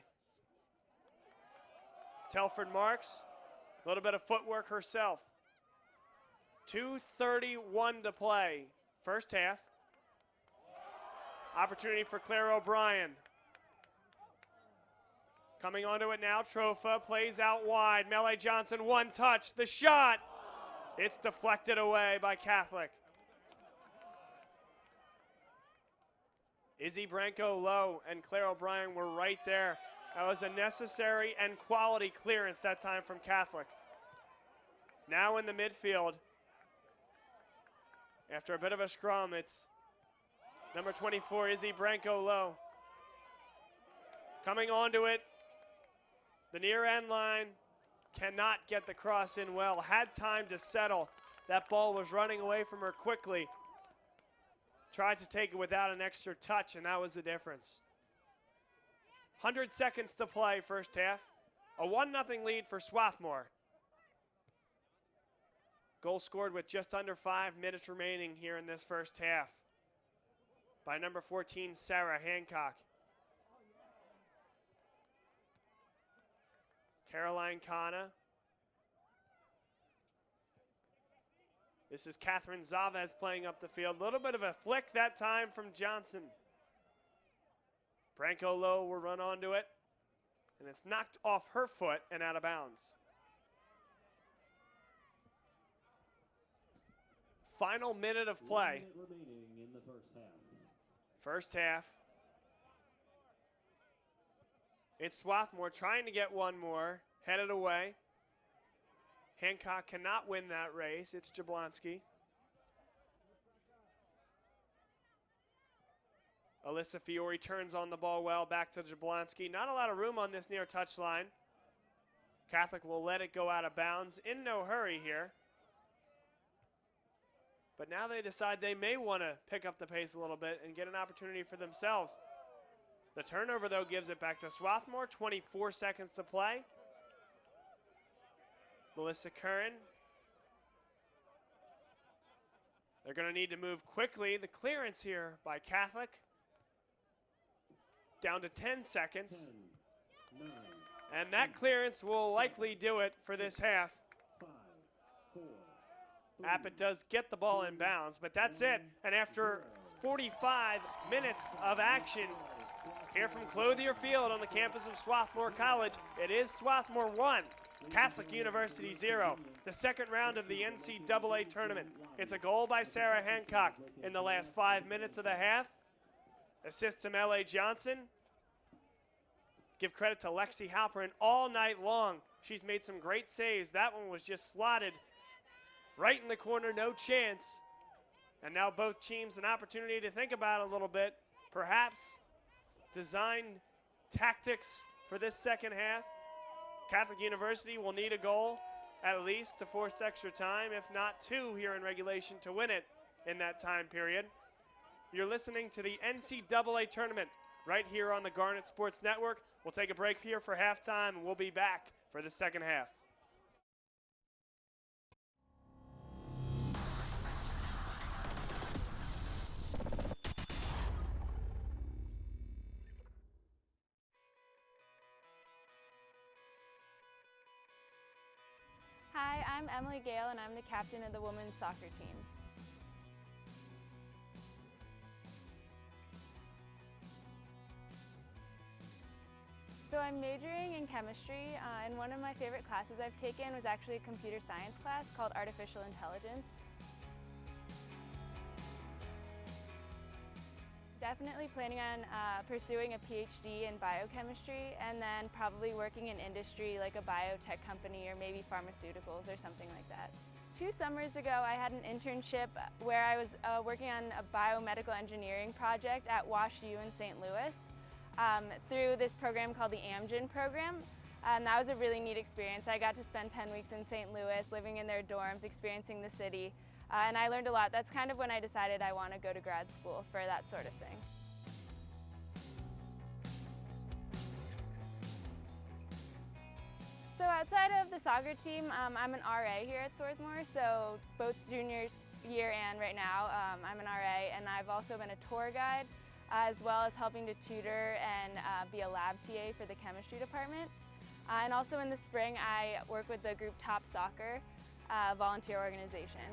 Telford Marks, a little bit of footwork herself. 2:31 to play, first half. Opportunity for Claire O'Brien. Coming onto it now, Trofa plays out wide. Melee Johnson, one touch, the shot. It's deflected away by Catholic. Izzy Branco low and Claire O'Brien were right there. That was a necessary and quality clearance that time from Catholic. Now in the midfield, after a bit of a scrum, it's number 24, Izzy Branco low. Coming onto it, the near end line, cannot get the cross in well. Had time to settle. That ball was running away from her quickly. Tried to take it without an extra touch, and that was the difference. 100 seconds to play, first half. A 1-0 lead for Swarthmore. Goal scored with just under 5 minutes remaining here in this first half by number 14, Sarah Hancock. Caroline Kana. This is Catherine Zavez playing up the field. A little bit of a flick that time from Johnson. Branco low will run onto it, and it's knocked off her foot and out of bounds. Final minute of play. 1 minute remaining in the first half. First half. It's Swarthmore trying to get one more, headed away. Hancock cannot win that race. It's Jablonski. Alyssa Fiore turns on the ball well, back to Jablonski. Not a lot of room on this near touchline. Catholic will let it go out of bounds. In no hurry here. But now they decide they may want to pick up the pace a little bit and get an opportunity for themselves. The turnover, though, gives it back to Swarthmore. 24 seconds to play. Melissa Curran. They're going to need to move quickly. The clearance here by Catholic. Down to 10 seconds. 10, 9, and that clearance will likely do it for this half. 5, 4, 3, Abbott does get the ball in bounds, but that's it. And after 45 minutes of action here from Clothier Field on the campus of Swarthmore College, it is Swarthmore 1, Catholic University 0, the second round of the NCAA tournament. It's a goal by Sarah Hancock in the last 5 minutes of the half. Assist to Melee Johnson. Give credit to Lexi Halperin all night long. She's made some great saves. That one was just slotted right in the corner, no chance. And now both teams an opportunity to think about it a little bit. Perhaps design tactics for this second half. Catholic University will need a goal at least to force extra time, if not 2 here in regulation to win it in that time period. You're listening to the NCAA tournament right here on the Garnet Sports Network. We'll take a break here for halftime, and we'll be back for the second half. Hi, I'm Emily Gale, and I'm the captain of the women's soccer team. So I'm majoring in chemistry, and one of my favorite classes I've taken was actually a computer science class called Artificial Intelligence. definitely planning on pursuing a PhD in biochemistry and then probably working in industry like a biotech company or maybe pharmaceuticals or something like that. 2 summers ago, I had an internship where I was working on a biomedical engineering project at WashU in St. Louis through this program called the Amgen program. That was a really neat experience. I got to spend 10 weeks in St. Louis, living in their dorms, experiencing the city, and I learned a lot. That's kind of when I decided I want to go to grad school for that sort of thing. So outside of the soccer team, I'm an RA here at Swarthmore, so both junior year and right now I'm an RA, and I've also been a tour guide as well as helping to tutor and be a lab TA for the chemistry department. And also in the spring I work with the group Top Soccer volunteer organization.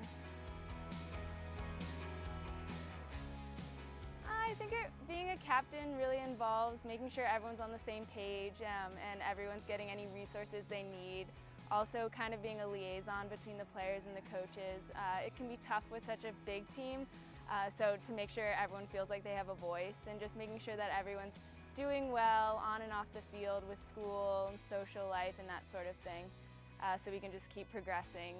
I think being a captain really involves making sure everyone's on the same page and everyone's getting any resources they need. Also kind of being a liaison between the players and the coaches. It can be tough with such a big team, so to make sure everyone feels like they have a voice and just making sure that everyone's doing well on and off the field with school and social life and that sort of thing, so we can just keep progressing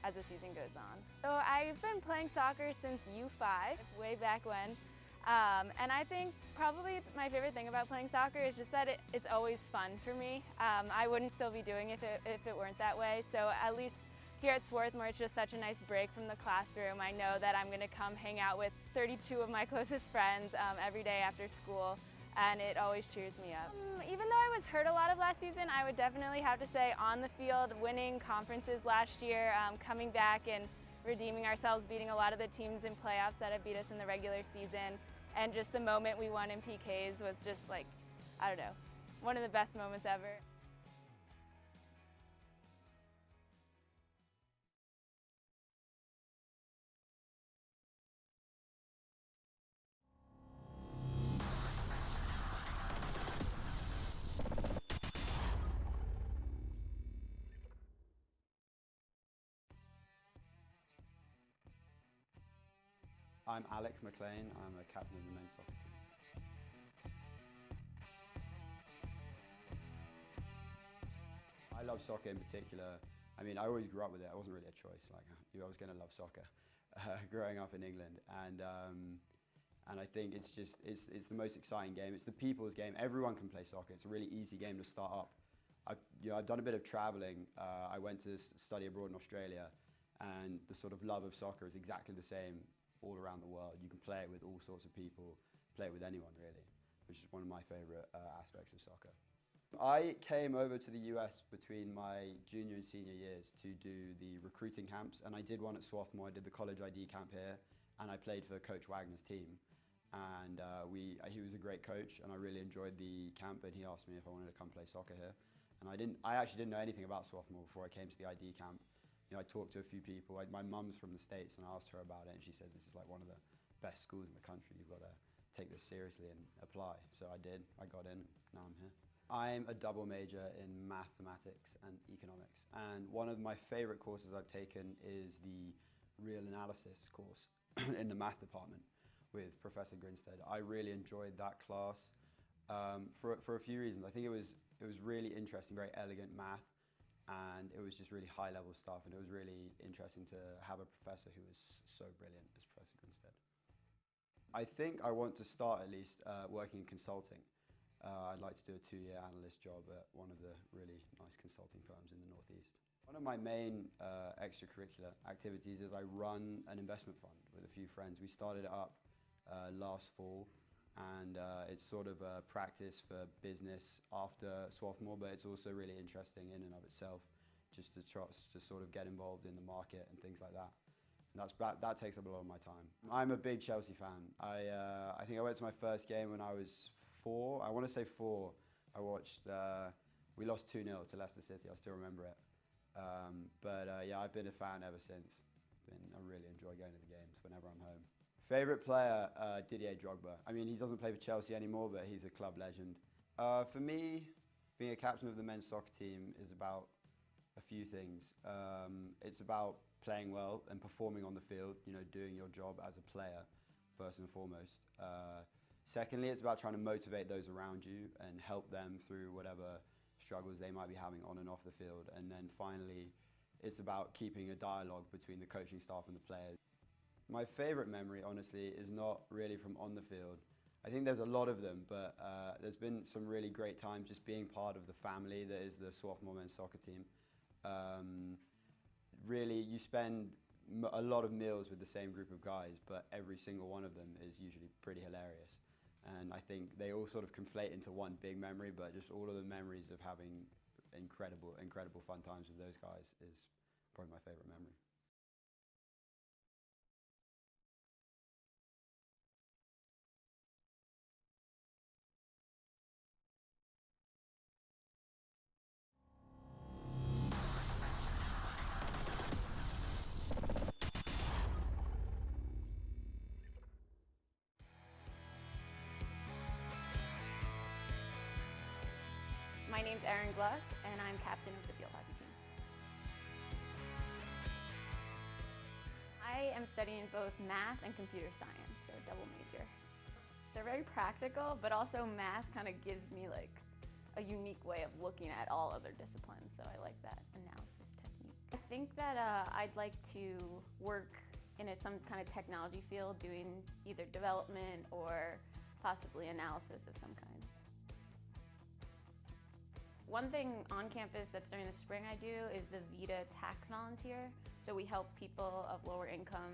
as the season goes on. So I've been playing soccer since U5, way back when. And I think probably my favorite thing about playing soccer is just that it's always fun for me. I wouldn't still be doing it if it weren't that way. So at least here at Swarthmore, it's just such a nice break from the classroom. I know that I'm going to come hang out with 32 of my closest friends every day after school, and it always cheers me up. Even though I was hurt a lot of last season, I would definitely have to say on the field, winning conferences last year, coming back and redeeming ourselves, beating a lot of the teams in playoffs that have beat us in the regular season. And just the moment we won in PKs was just like, I don't know, one of the best moments ever. I'm Alec McLean. I'm a captain of the men's soccer team. I love soccer in particular. I mean, I always grew up with it. It wasn't really a choice. Like, I was going to love soccer growing up in England. And I think it's the most exciting game. It's the people's game. Everyone can play soccer. It's a really easy game to start up. I've done a bit of traveling. I went to study abroad in Australia, and the sort of love of soccer is exactly the same all around the world. You can play it with all sorts of people, play it with anyone really, which is one of my favourite aspects of soccer. I came over to the US between my junior and senior years to do the recruiting camps, and I did one at Swarthmore. I did the college ID camp here, and I played for Coach Wagner's team. And he was a great coach, and I really enjoyed the camp, and he asked me if I wanted to come play soccer here. And I actually didn't know anything about Swarthmore before I came to the ID camp. You know, I talked to a few people. My mum's from the States, and I asked her about it, and she said this is like one of the best schools in the country. You've got to take this seriously and apply. So I did. I got in. Now I'm here. I'm a double major in mathematics and economics, and one of my favorite courses I've taken is the real analysis course in the math department with Professor Grinstead. I really enjoyed that class for a few reasons. I think it was really interesting, very elegant math. And it was just really high-level stuff, and it was really interesting to have a professor who was so brilliant as Professor Grinstead. I think I want to start at least working in consulting. I'd like to do a 2-year analyst job at one of the really nice consulting firms in the Northeast. One of my main extracurricular activities is I run an investment fund with a few friends. We started it up last fall, and it's sort of a practice for business after Swarthmore, but it's also really interesting in and of itself, just to sort of get involved in the market and things like that. And that takes up a lot of my time. I'm a big Chelsea fan. I think I went to my first game when I was 4. I want to say 4. I watched, we lost 2-0 to Leicester City. I still remember it. Yeah, I've been a fan ever since. I really enjoy going to the games whenever I'm home. Favourite player, Didier Drogba. I mean, he doesn't play for Chelsea anymore, but he's a club legend. For me, being a captain of the men's soccer team is about a few things. It's about playing well and performing on the field, you know, doing your job as a player. first and foremost. Secondly, it's about trying to motivate those around you and help them through whatever struggles they might be having on and off the field. And then finally, it's about keeping a dialogue between the coaching staff and the players. My favorite memory, honestly, is not really from on the field. I think there's a lot of them, but there's been some really great times just being part of the family that is the Swarthmore men's soccer team. Really, you spend a lot of meals with the same group of guys, but every single one of them is usually pretty hilarious. And I think they all sort of conflate into one big memory, but just all of the memories of having incredible fun times with those guys is probably my favorite memory. My name's Erin Gluck, and I'm captain of the field hockey team. I am studying both math and computer science, so double major. They're very practical, but also math kind of gives me like a unique way of looking at all other disciplines, so I like that analysis technique. I think that I'd like to work in some kind of technology field, doing either development or possibly analysis of some kind. One thing on campus that's during the spring I do is the VITA tax volunteer. So we help people of lower income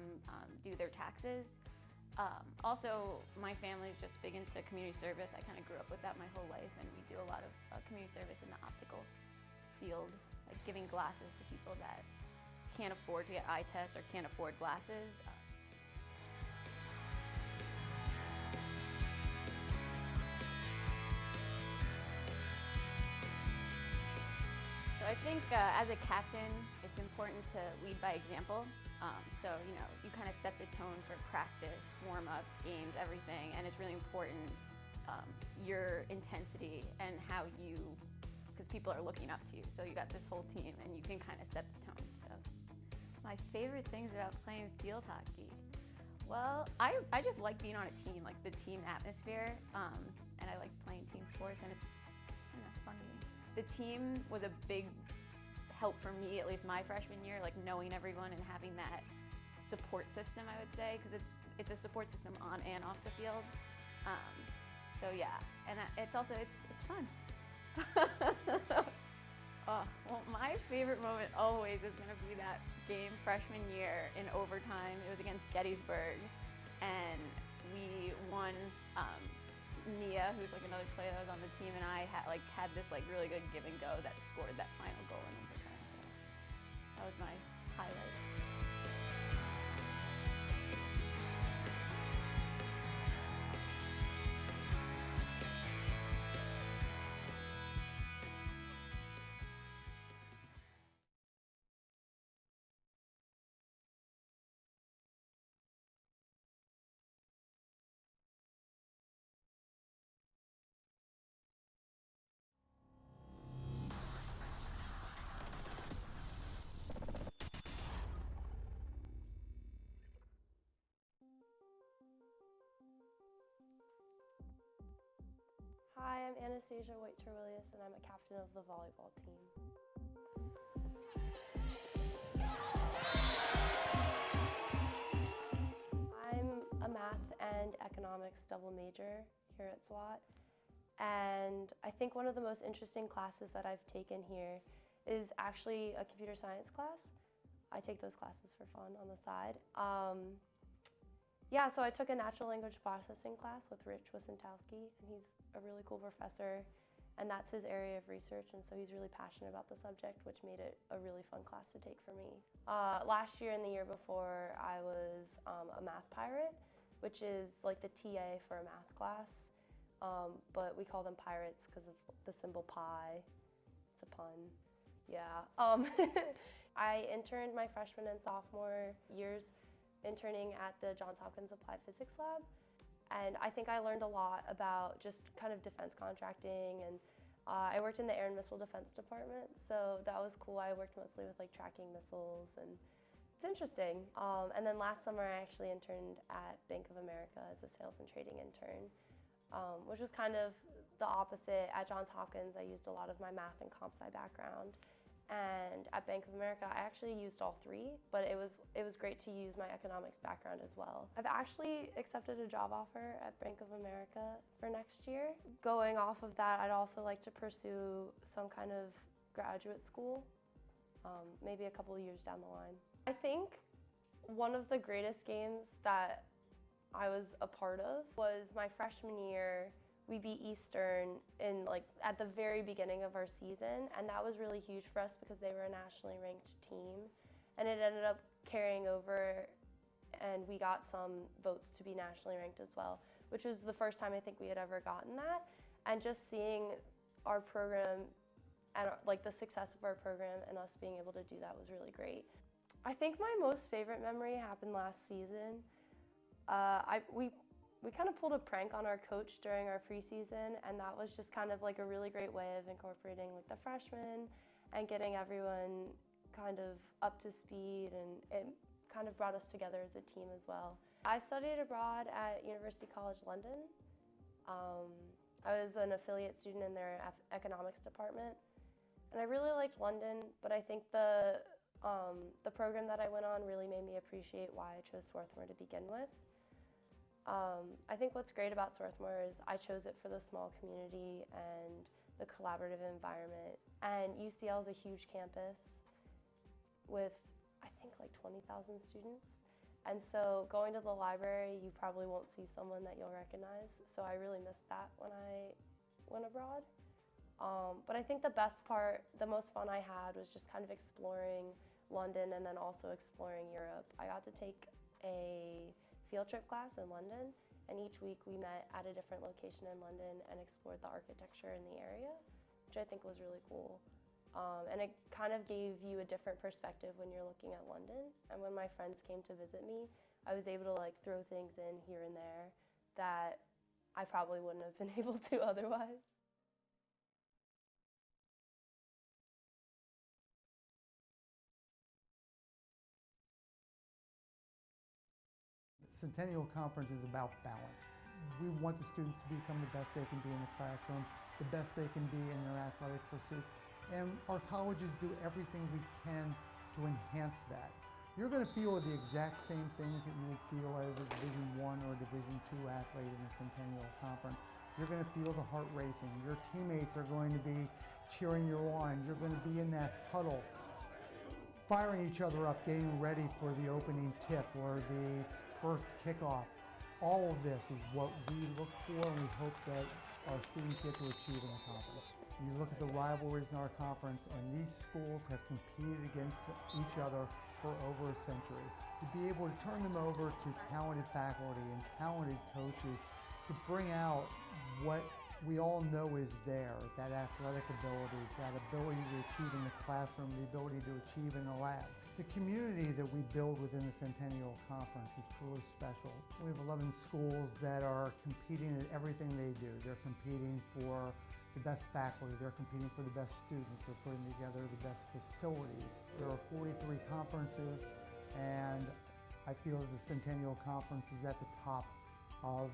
do their taxes. Also, my family's just big into community service. I kind of grew up with that my whole life, and we do a lot of community service in the optical field, like giving glasses to people that can't afford to get eye tests or can't afford glasses. I think as a captain, it's important to lead by example. So, you kind of set the tone for practice, warm-ups, games, everything, and it's really important your intensity and how because people are looking up to you. So you got this whole team, and you can kind of set the tone. So, my favorite things about playing field hockey. Well, I just like being on a team, like the team atmosphere, and I like playing team sports, and it's kind of fun. The team was a big help for me, at least my freshman year, like knowing everyone and having that support system, I would say, because it's a support system on and off the field. So yeah, and it's fun. Well, my favorite moment always is going to be that game freshman year in overtime. It was against Gettysburg, and we won. Nia, who's like another player that was on the team, and I had this really good give and go that scored that final goal in overtime. So that was my highlight. Hi, I'm Anastasia White-Terwillius, and I'm a captain of the volleyball team. I'm a math and economics double major here at SWAT, and I think one of the most interesting classes that I've taken here is actually a computer science class. I take those classes for fun on the side. So I took a natural language processing class with Rich Wissentowski, and he's a really cool professor, and that's his area of research, and so he's really passionate about the subject, which made it a really fun class to take for me. Last year and the year before, I was a math pirate, which is like the TA for a math class, but we call them pirates because of the symbol pi. It's a pun. Yeah. I interned my freshman and sophomore years interning at the Johns Hopkins Applied Physics Lab, and I think I learned a lot about just kind of defense contracting, and I worked in the Air and Missile Defense Department, so that was cool. I worked mostly with like tracking missiles and It's interesting. And then last summer I actually interned at Bank of America as a sales and trading intern, which was kind of the opposite. At Johns Hopkins I used a lot of my math and comp sci background, and at Bank of America I actually used all three, but it was great to use my economics background as well. I've actually accepted a job offer at Bank of America for next year. Going off of that, I'd also like to pursue some kind of graduate school, maybe a couple of years down the line. I think one of the greatest games that I was a part of was my freshman year. We beat Eastern at the very beginning of our season, and that was really huge for us because they were a nationally ranked team, and it ended up carrying over, and we got some votes to be nationally ranked as well, which was the first time I think we had ever gotten that. And just seeing our program and the success of our program and us being able to do that was really great. I think my most favorite memory happened last season. We kind of pulled a prank on our coach during our preseason, and that was just kind of like a really great way of incorporating the freshmen and getting everyone kind of up to speed, and it kind of brought us together as a team as well. I studied abroad at University College London. I was an affiliate student in their economics department, and I really liked London, but I think the program that I went on really made me appreciate why I chose Swarthmore to begin with. I think what's great about Swarthmore is I chose it for the small community and the collaborative environment. And UCL is a huge campus with, I think, like 20,000 students. And so going to the library, you probably won't see someone that you'll recognize. So I really missed that when I went abroad. But I think the best part, the most fun I had was just kind of exploring London and then also exploring Europe. I got to take a field trip class in London, and each week we met at a different location in London and explored the architecture in the area, which I think was really cool. And it kind of gave you a different perspective when you're looking at London. And when my friends came to visit me, I was able to throw things in here and there that I probably wouldn't have been able to otherwise. Centennial Conference is about balance. We want the students to become the best they can be in the classroom, the best they can be in their athletic pursuits, and our colleges do everything we can to enhance that. You're going to feel the exact same things that you would feel as a Division I or Division II athlete in the Centennial Conference. You're going to feel the heart racing. Your teammates are going to be cheering you on. You're going to be in that huddle, firing each other up, getting ready for the opening tip or the first kickoff. All of this is what we look for and we hope that our students get to achieve in the conference. You look at the rivalries in our conference, and these schools have competed against each other for over a century. To be able to turn them over to talented faculty and talented coaches to bring out what we all know is there, that athletic ability, that ability to achieve in the classroom, the ability to achieve in the lab. The community that we build within the Centennial Conference is truly special. We have 11 schools that are competing at everything they do. They're competing for the best faculty, they're competing for the best students, they're putting together the best facilities. There are 43 conferences, and I feel that the Centennial Conference is at the top of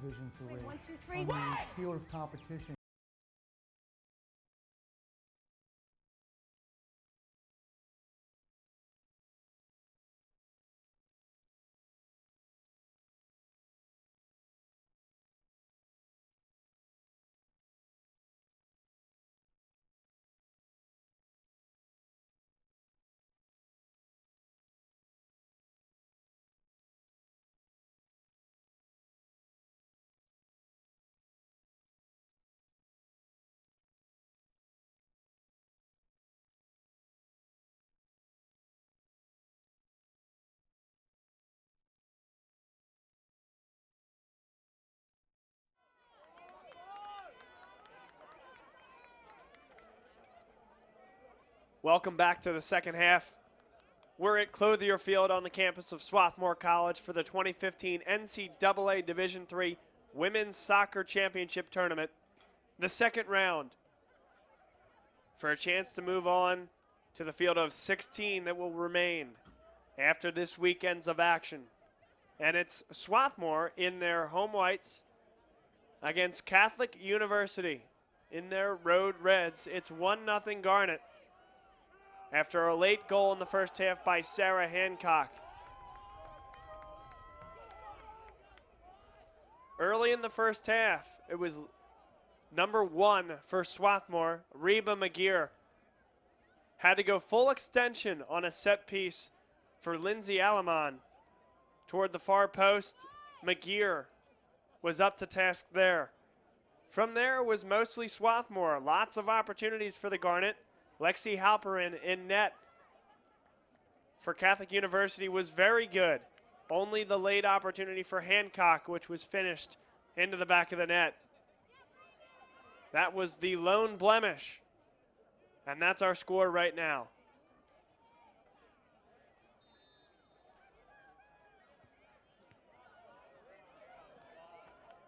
Division III. 1, 2, 3, on the field of competition. Welcome back to the second half. We're at Clothier Field on the campus of Swarthmore College for the 2015 NCAA Division III Women's Soccer Championship Tournament, the second round, for a chance to move on to the field of 16 that will remain after this weekend's of action. And it's Swarthmore in their home whites against Catholic University in their road reds. It's 1-0 Garnet after a late goal in the first half by Sarah Hancock. Early in the first half, it was number 1 for Swarthmore, Reba McGear. Had to go full extension on a set piece for Lindsay Alamon. Toward the far post, McGear was up to task there. From there was mostly Swarthmore. Lots of opportunities for the Garnet. Lexi Halperin in net for Catholic University was very good. Only the late opportunity for Hancock, which was finished into the back of the net. That was the lone blemish. And that's our score right now.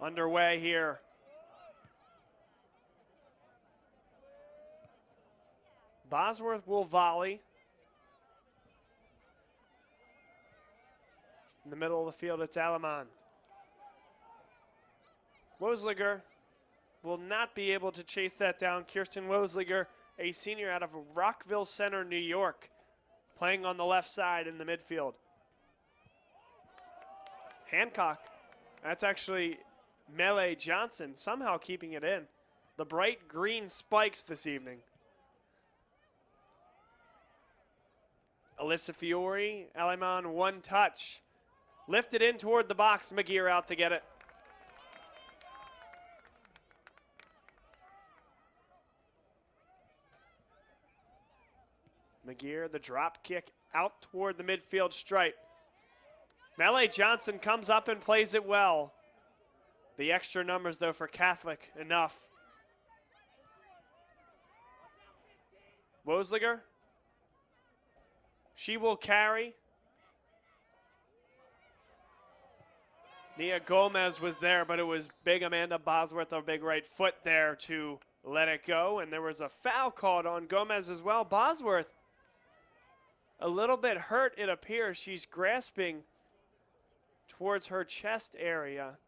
Underway here. Bosworth will volley. In the middle of the field, it's Alamon. Wosliger will not be able to chase that down. Kirsten Wosliger, a senior out of Rockville Center, New York, playing on the left side in the midfield. Hancock, that's actually Melee Johnson, somehow keeping it in. The bright green spikes this evening. Alyssa Fiore, Alamon, one touch. Lifted in toward the box, McGear out to get it. McGear, the drop kick out toward the midfield stripe. Melee Johnson comes up and plays it well. The extra numbers, though, for Catholic, enough. Wosliger. She will carry. Nia Gomez was there, but it was big Amanda Bosworth, a big right foot there to let it go. And there was a foul called on Gomez as well. Bosworth, a little bit hurt, it appears. She's grasping towards her chest area.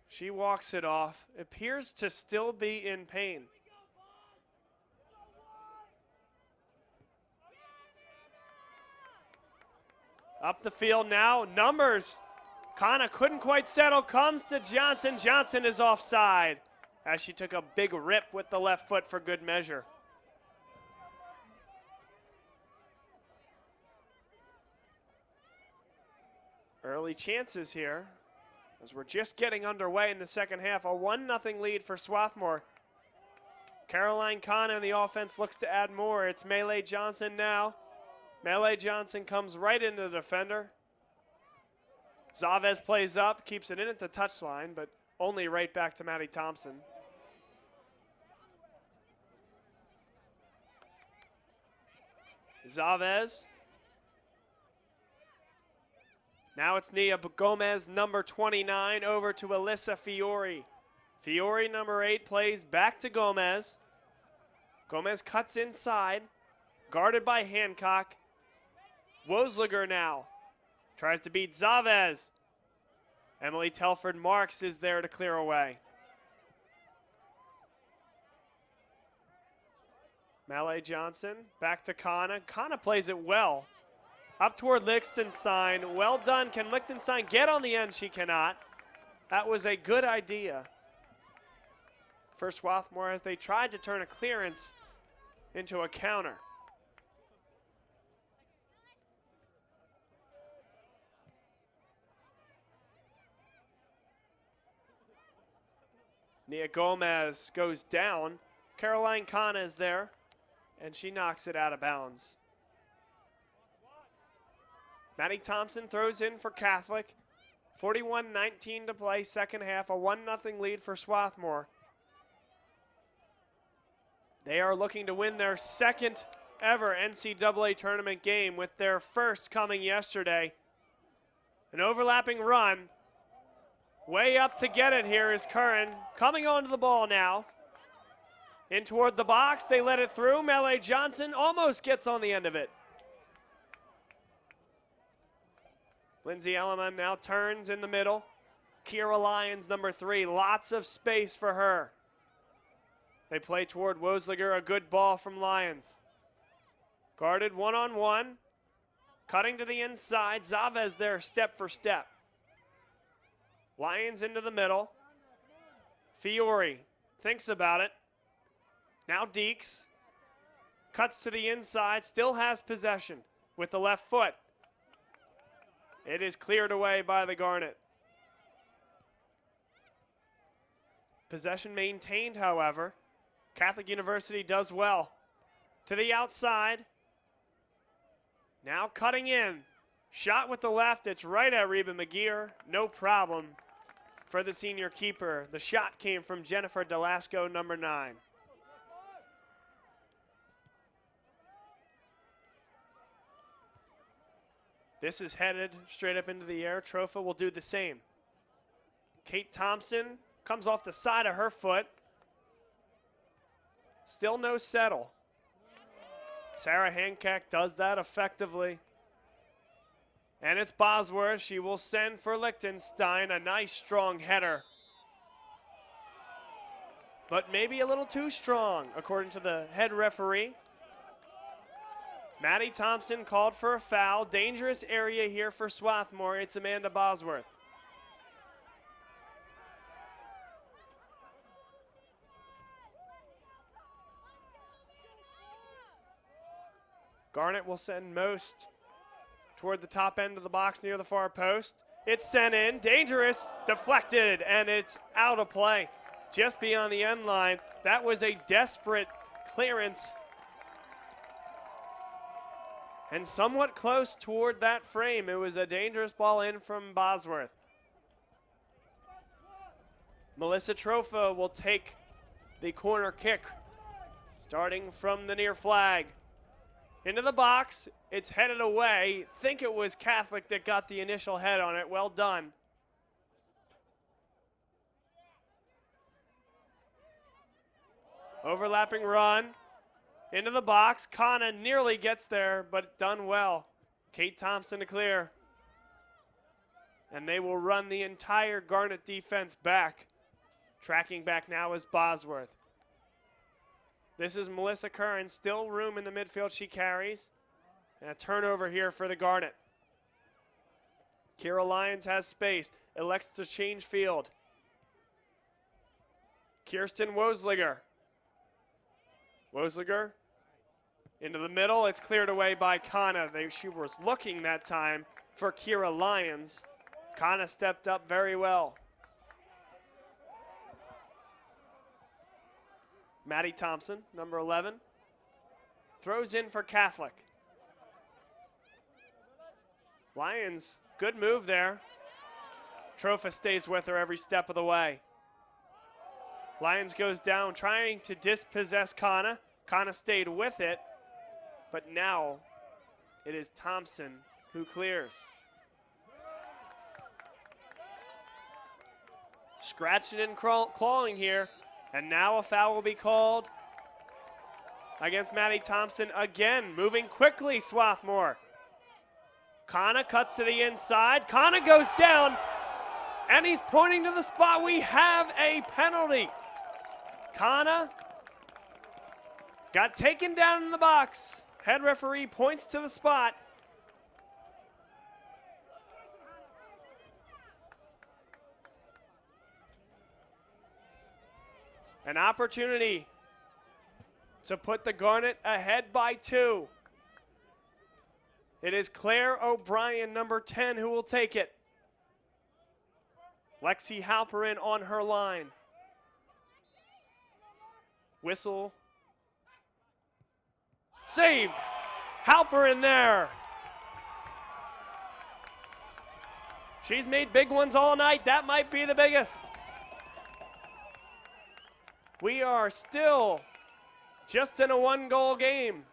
She walks it off. Appears to still be in pain. Up the field now, numbers. Kana couldn't quite settle, comes to Johnson. Johnson is offside as she took a big rip with the left foot for good measure. Early chances here as we're just getting underway in the second half. A 1-0 lead for Swarthmore. Caroline Kana in the offense looks to add more. It's Melee Johnson now. Melee Johnson comes right into the defender. Zavez plays up, keeps it in at the touchline, but only right back to Maddie Thompson. Zavez. Now it's Nia Gomez, number 29, over to Alyssa Fiore. Fiore, number 8, plays back to Gomez. Gomez cuts inside, guarded by Hancock. Wosliger now tries to beat Zavez. Emily Telford Marks is there to clear away. Melee Johnson back to Kana. Kana plays it well. Up toward Lichtenstein. Well done. Can Lichtenstein get on the end? She cannot. That was a good idea for Swarthmore as they tried to turn a clearance into a counter. Nia Gomez goes down. Caroline Kana is there, and she knocks it out of bounds. Maddie Thompson throws in for Catholic. 41-19 to play, second half, a 1-0 lead for Swarthmore. They are looking to win their second ever NCAA tournament game, with their first coming yesterday. An overlapping run. Way up to get it here is Curran. Coming onto the ball now. In toward the box, they let it through. Melee Johnson almost gets on the end of it. Lindsay Elliman now turns in the middle. Kira Lyons, number 3, lots of space for her. They play toward Wosliger, a good ball from Lyons. Guarded one-on-one. Cutting to the inside, Zavez there step for step. Lyons into the middle. Fiore thinks about it. Now Deeks cuts to the inside, still has possession with the left foot. It is cleared away by the Garnet. Possession maintained, however. Catholic University does well. To the outside. Now cutting in. Shot with the left, it's right at Reba McGeer. No problem for the senior keeper. The shot came from Jennifer Delasco, number 9. This is headed straight up into the air. Trofa will do the same. Kate Thompson comes off the side of her foot. Still no settle. Sarah Hancock does that effectively. And it's Bosworth. She will send for Lichtenstein. A nice strong header. But maybe a little too strong, according to the head referee. Maddie Thompson called for a foul. Dangerous area here for Swarthmore. It's Amanda Bosworth. Garnet will send Most toward the top end of the box near the far post. It's sent in. Dangerous. Deflected. And it's out of play. Just beyond the end line. That was a desperate clearance. And somewhat close toward that frame. It was a dangerous ball in from Bosworth. Melissa Trofa will take the corner kick, starting from the near flag. Into the box, it's headed away. Think it was Catholic that got the initial head on it. Well done. Overlapping run. Into the box. Kana nearly gets there, but done well. Kate Thompson to clear. And they will run the entire Garnet defense back. Tracking back now is Bosworth. This is Melissa Curran. Still room in the midfield she carries. And a turnover here for the Garnet. Kira Lyons has space. Elects to change field. Kirsten Wosliger. Wosliger into the middle. It's cleared away by Kana. She was looking that time for Kira Lyons. Kana stepped up very well. Maddie Thompson, number 11, throws in for Catholic. Lyons, good move there. Trofa stays with her every step of the way. Lyons goes down trying to dispossess Kana. Kana stayed with it, but now it is Thompson who clears. Scratching and clawing here, and now a foul will be called against Maddie Thompson again. Moving quickly, Swarthmore. Kana cuts to the inside. Kana goes down, and he's pointing to the spot. We have a penalty. Kana got taken down in the box. Head referee points to the spot. An opportunity to put the Garnet ahead by 2. It is Claire O'Brien, number 10, who will take it. Lexi Halperin on her line. Whistle. Saved. Halperin there. She's made big ones all night. That might be the biggest. We are still just in a 1-goal game.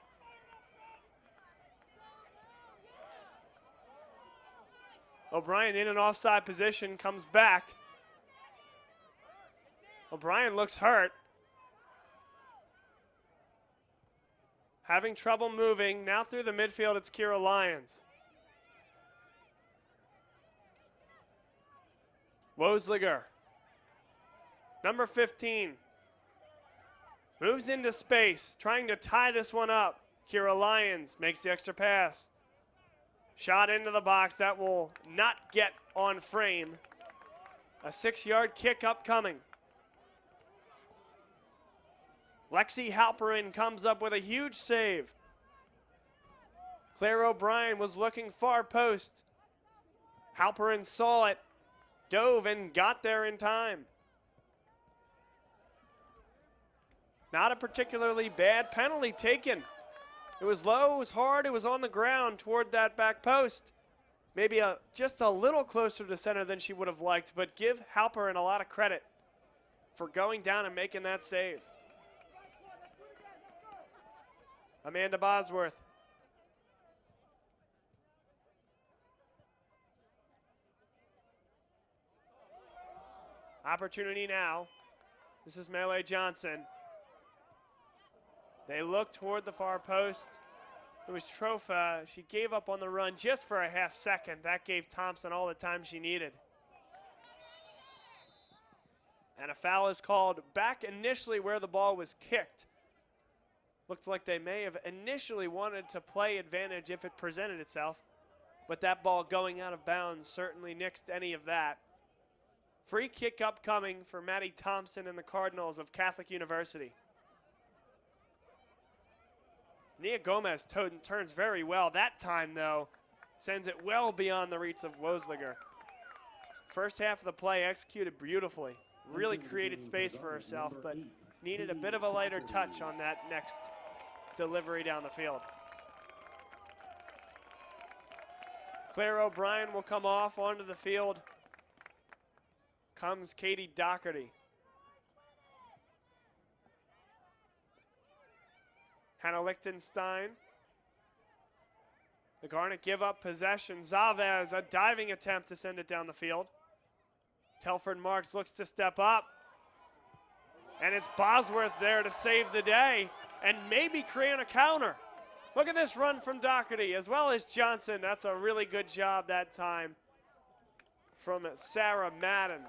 O'Brien in an offside position, comes back. O'Brien looks hurt. Having trouble moving. Now through the midfield, it's Kira Lyons. Wosliger, number 15, moves into space, trying to tie this one up. Kira Lyons makes the extra pass. Shot into the box. That will not get on frame. A 6-yard kick upcoming. Lexi Halperin comes up with a huge save. Claire O'Brien was looking far post. Halperin saw it, dove, and got there in time. Not a particularly bad penalty taken. It was low, it was hard, it was on the ground toward that back post. Maybe just a little closer to center than she would have liked, but give Halperin a lot of credit for going down and making that save. Amanda Bosworth. Opportunity now. This is Melee Johnson. They look toward the far post. It was Trofa. She gave up on the run just for a half second. That gave Thompson all the time she needed. And a foul is called back initially where the ball was kicked. Looked like they may have initially wanted to play advantage if it presented itself, but that ball going out of bounds certainly nixed any of that. Free kick upcoming for Maddie Thompson and the Cardinals of Catholic University. Nia Gomez turns very well. That time, though, sends it well beyond the reach of Wosliger. First half of the play executed beautifully. Really created space for herself, but needed a bit of a lighter touch on that next delivery down the field. Claire O'Brien will come off onto the field. Comes Katie Doherty. Hannah Lichtenstein. The Garnet give up possession. Zavez, a diving attempt to send it down the field. Telford Marks looks to step up. And it's Bosworth there to save the day and maybe create a counter. Look at this run from Doherty as well as Johnson. That's a really good job that time from Sarah Madden.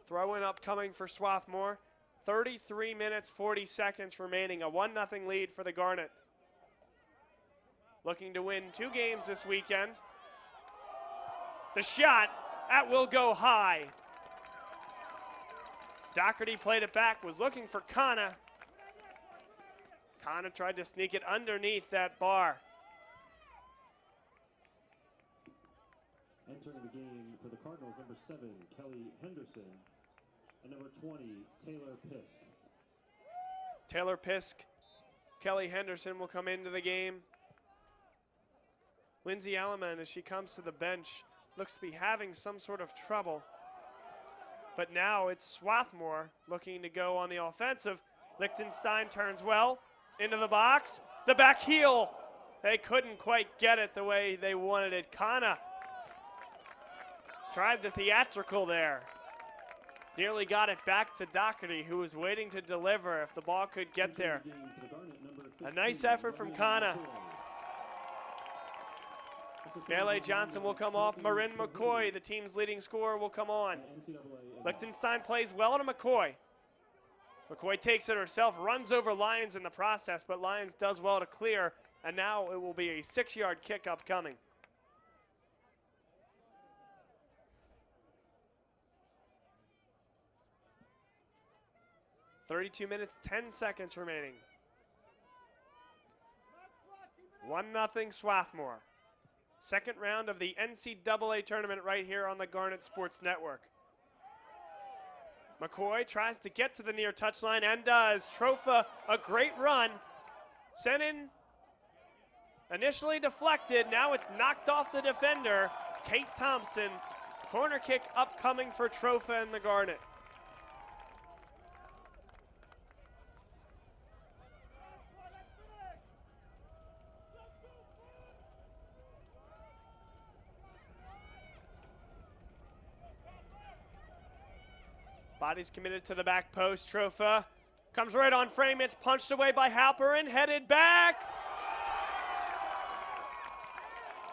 Throw in upcoming for Swarthmore. 33 minutes, 40 seconds remaining. A 1-0 lead for the Garnet. Looking to win 2 games this weekend. The shot, that will go high. Doherty played it back, was looking for Kana. Kana tried to sneak it underneath that bar. Entering the game for the Cardinals, number 7, Kelly Henderson. And number 20, Taylor Pisk. Taylor Pisk, Kelly Henderson will come into the game. Lindsay Alleman, as she comes to the bench, looks to be having some sort of trouble. But now it's Swarthmore looking to go on the offensive. Lichtenstein turns well into the box. The back heel, they couldn't quite get it the way they wanted it. Kana tried the theatrical there. Nearly got it back to Doherty, who was waiting to deliver if the ball could get there. A nice effort from Kana. Melee Johnson will come off. Marin McCoy, the team's leading scorer, will come on. Lichtenstein plays well to McCoy. McCoy takes it herself, runs over Lyons in the process, but Lyons does well to clear, and now it will be a 6-yard kick upcoming. .32 minutes, 10 seconds remaining. 1-0 Swarthmore. Second round of the NCAA tournament right here on the Garnet Sports Network. McCoy tries to get to the near touchline and does. Trofa, a great run. Sent in, initially deflected. Now it's knocked off the defender. Kate Thompson, corner kick upcoming for Trofa and the Garnet. Body's committed to the back post. Trofa comes right on frame. It's punched away by Halperin, headed back.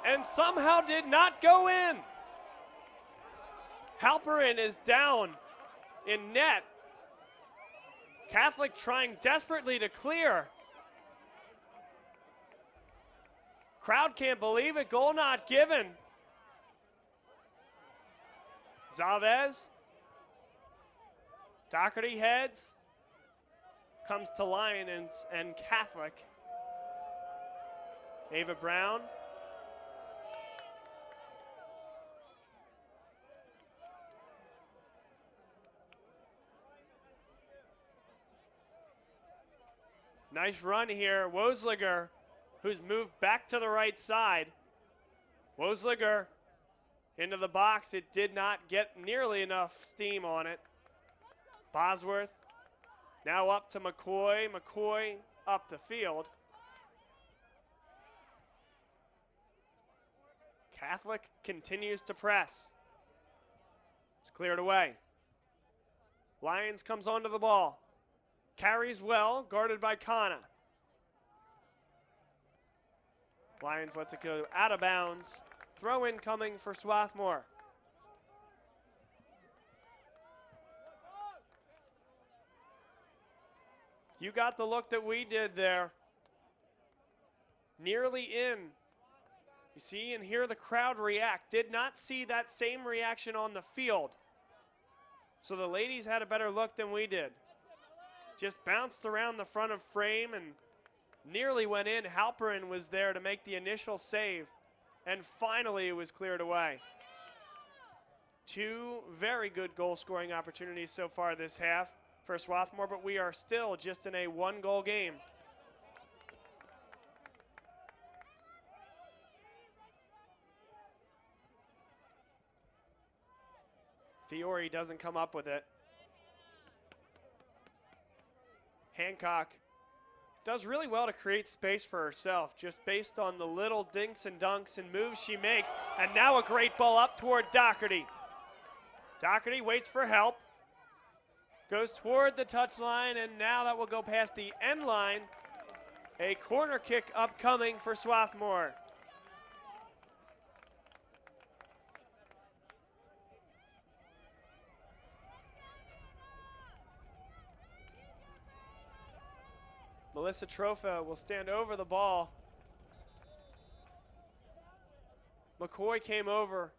And somehow did not go in. Halperin is down in net. Catholic trying desperately to clear. Crowd can't believe it. Goal not given. Chavez. Doherty heads. Comes to Lions and Catholic. Ava Brown. Nice run here. Wosliger, who's moved back to the right side. Wosliger into the box. It did not get nearly enough steam on it. Bosworth now up to McCoy. McCoy up the field. Catholic continues to press. It's cleared away. Lions comes onto the ball. Carries well, guarded by Kana. Lions lets it go out of bounds. Throw in coming for Swarthmore. You got the look that we did there. Nearly in. You see and hear the crowd react. Did not see that same reaction on the field. So the ladies had a better look than we did. Just bounced around the front of frame and nearly went in. Halperin was there to make the initial save. And finally it was cleared away. Two very good goal scoring opportunities so far this half for Swarthmore, but we are still just in a 1-goal game. Fiore doesn't come up with it. Hancock does really well to create space for herself, just based on the little dinks and dunks and moves she makes. And now a great ball up toward Doherty. Doherty waits for help. Goes toward the touchline, and now that will go past the end line. A corner kick upcoming for Swarthmore. Melissa Trofa will stand over the ball. McCoy came over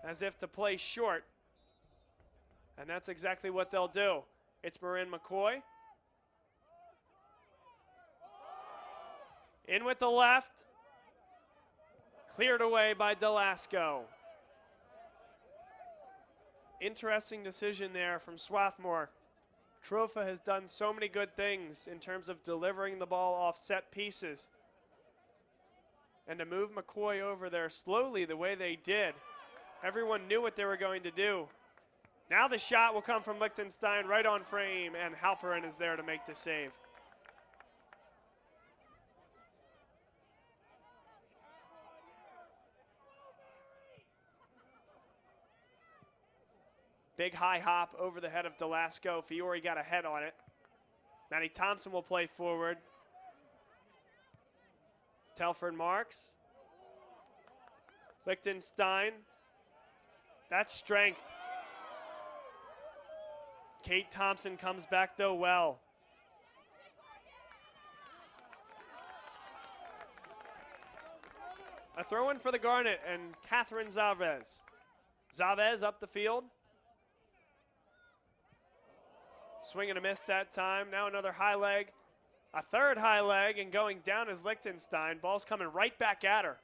as if to play short. And that's exactly what they'll do. It's Marin McCoy. In with the left. Cleared away by Delasco. Interesting decision there from Swarthmore. Trofa has done so many good things in terms of delivering the ball off set pieces. And to move McCoy over there slowly the way they did, everyone knew what they were going to do. Now the shot will come from Lichtenstein right on frame, and Halperin is there to make the save. Big high hop over the head of Delasco. Fiore got a head on it. Maddie Thompson will play forward. Telford marks. Lichtenstein. That's strength. Kate Thompson comes back though well. A throw in for the Garnet and Catherine Chavez. Chavez up the field. Swing and a miss that time. Now another high leg. A third high leg, and going down is Lichtenstein. Ball's coming right back at her.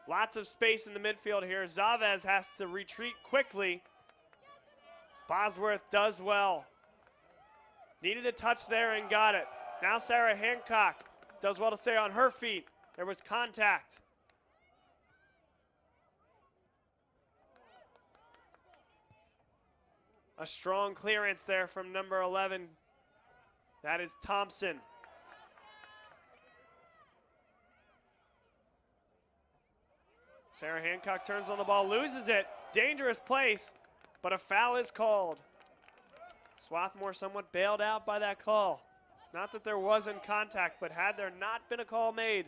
Lots of space in the midfield here. Chavez has to retreat quickly. Bosworth does well. Needed a touch there and got it. Now Sarah Hancock does well to stay on her feet. There was contact. A strong clearance there from number 11. That is Thompson. Sarah Hancock turns on the ball, loses it. Dangerous place, but a foul is called. Swarthmore somewhat bailed out by that call. Not that there wasn't contact, but had there not been a call made,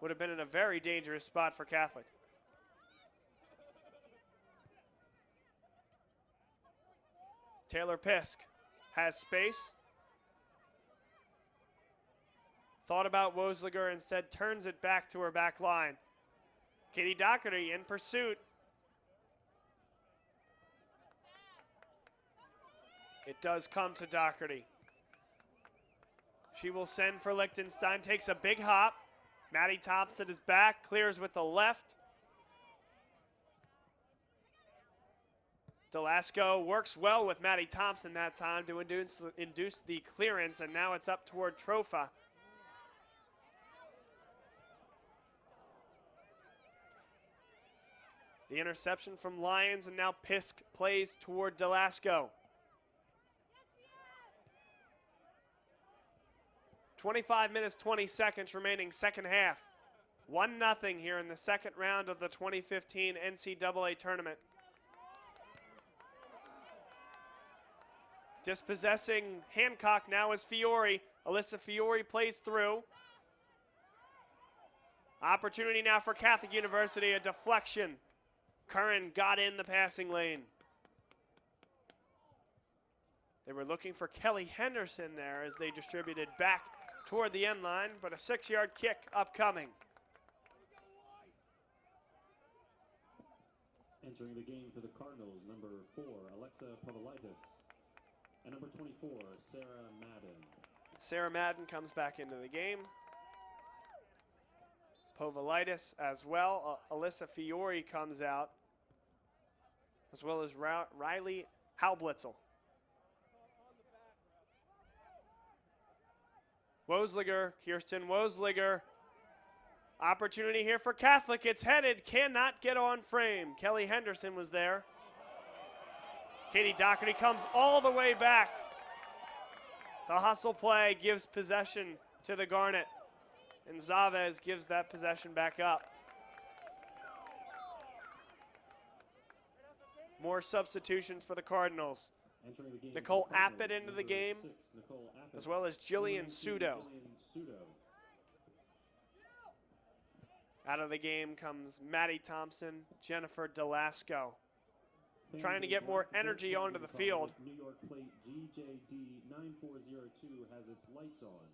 would have been in a very dangerous spot for Catholic. Taylor Pisk has space. Thought about Wosliger, instead turns it back to her back line. Katie Doherty in pursuit. It does come to Doherty. She will send for Lichtenstein, takes a big hop. Maddie Thompson is back, clears with the left. Delasco works well with Maddie Thompson that time to induce the clearance, and now it's up toward Trofa. The interception from Lyons, and now Pisk plays toward Delasco. 25 minutes, 20 seconds remaining, second half. 1-0 here in the second round of the 2015 NCAA tournament. Dispossessing Hancock now is Fiore. Alyssa Fiore plays through. Opportunity now for Catholic University, a deflection. Curran got in the passing lane. They were looking for Kelly Henderson there as they distributed back toward the end line, but a 6-yard kick upcoming. Entering the game for the Cardinals, number 4, Alexa Pavlaitis, and number 24, Sarah Madden. Sarah Madden comes back into the game. Povalitis as well. Alyssa Fiore comes out, as well as Riley Halblitzel. Wosliger, Kirsten Wosliger. Opportunity here for Catholic. It's headed, cannot get on frame. Kelly Henderson was there. Katie Doherty comes all the way back. The hustle play gives possession to the Garnet, and Zavez gives that possession back up. More substitutions for the Cardinals. Nicole Appett into the game, as well as Jillian Sudo. Out of the game comes Maddie Thompson, Jennifer Delasco. Trying to get more energy onto the field. New York plate GJD 9402 has its lights on.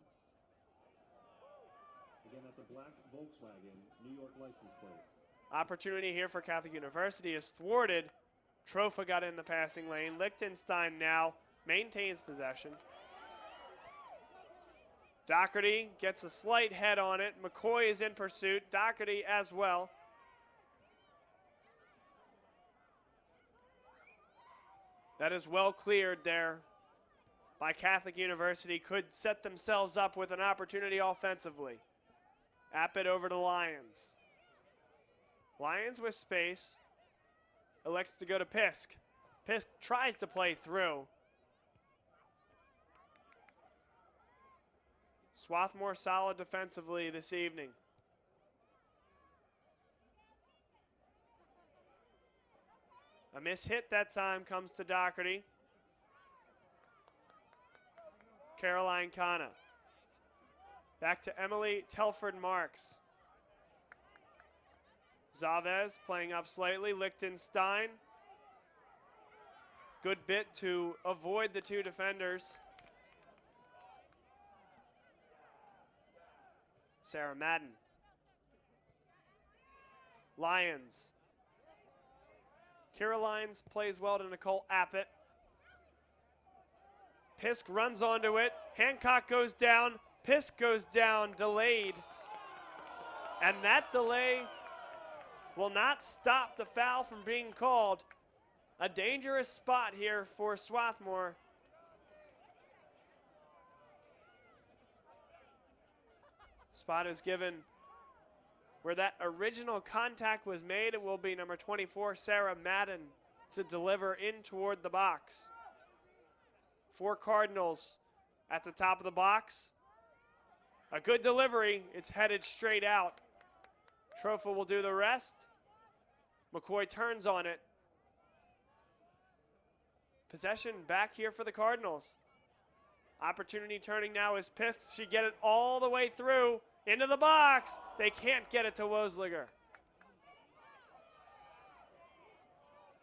Again, that's a black Volkswagen New York license plate. Opportunity here for Catholic University is thwarted. Trofa got in the passing lane. Lichtenstein now maintains possession. Doherty gets a slight head on it. McCoy is in pursuit. Doherty as well. That is well cleared there by Catholic University. Could set themselves up with an opportunity offensively. Appett over to Lyons. Lyons with space. Elects to go to Pisk. Pisk tries to play through. Swarthmore solid defensively this evening. A mishit that time comes to Doherty. Caroline Kana. Back to Emily Telford Marks. Zavez playing up slightly. Lichtenstein. Good bit to avoid the two defenders. Sarah Madden. Lyons. Kira Lyons plays well to Nicole Appett. Pisk runs onto it. Hancock goes down. Pisk goes down, delayed. And that delay will not stop the foul from being called. A dangerous spot here for Swarthmore. Spot is given where that original contact was made. It will be number 24, Sarah Madden, to deliver in toward the box. 4 Cardinals at the top of the box. A good delivery. It's headed straight out. Trofa will do the rest. McCoy turns on it. Possession back here for the Cardinals. Opportunity turning now is Pisk. She get it all the way through into the box. They can't get it to Wosliger.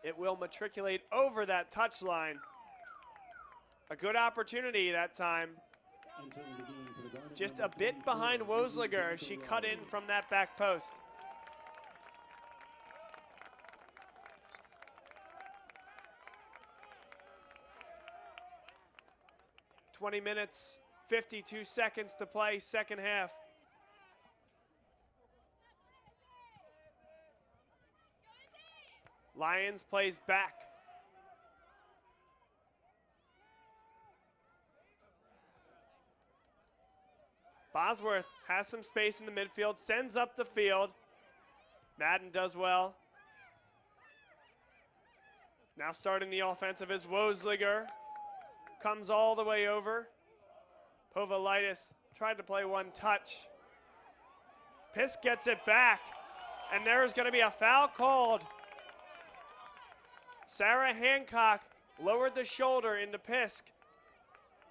It will matriculate over that touchline. A good opportunity that time. Just a bit behind Wosliger as she cut in from that back post. "20 minutes, 52 seconds to play, second half. Lions plays back. Bosworth has some space in the midfield, sends up the field. Madden does well. Now starting the offensive is Wosliger. Comes all the way over. Povalitis tried to play one touch. Pisk gets it back, and there's going to be a foul called. Sarah Hancock lowered the shoulder into Pisk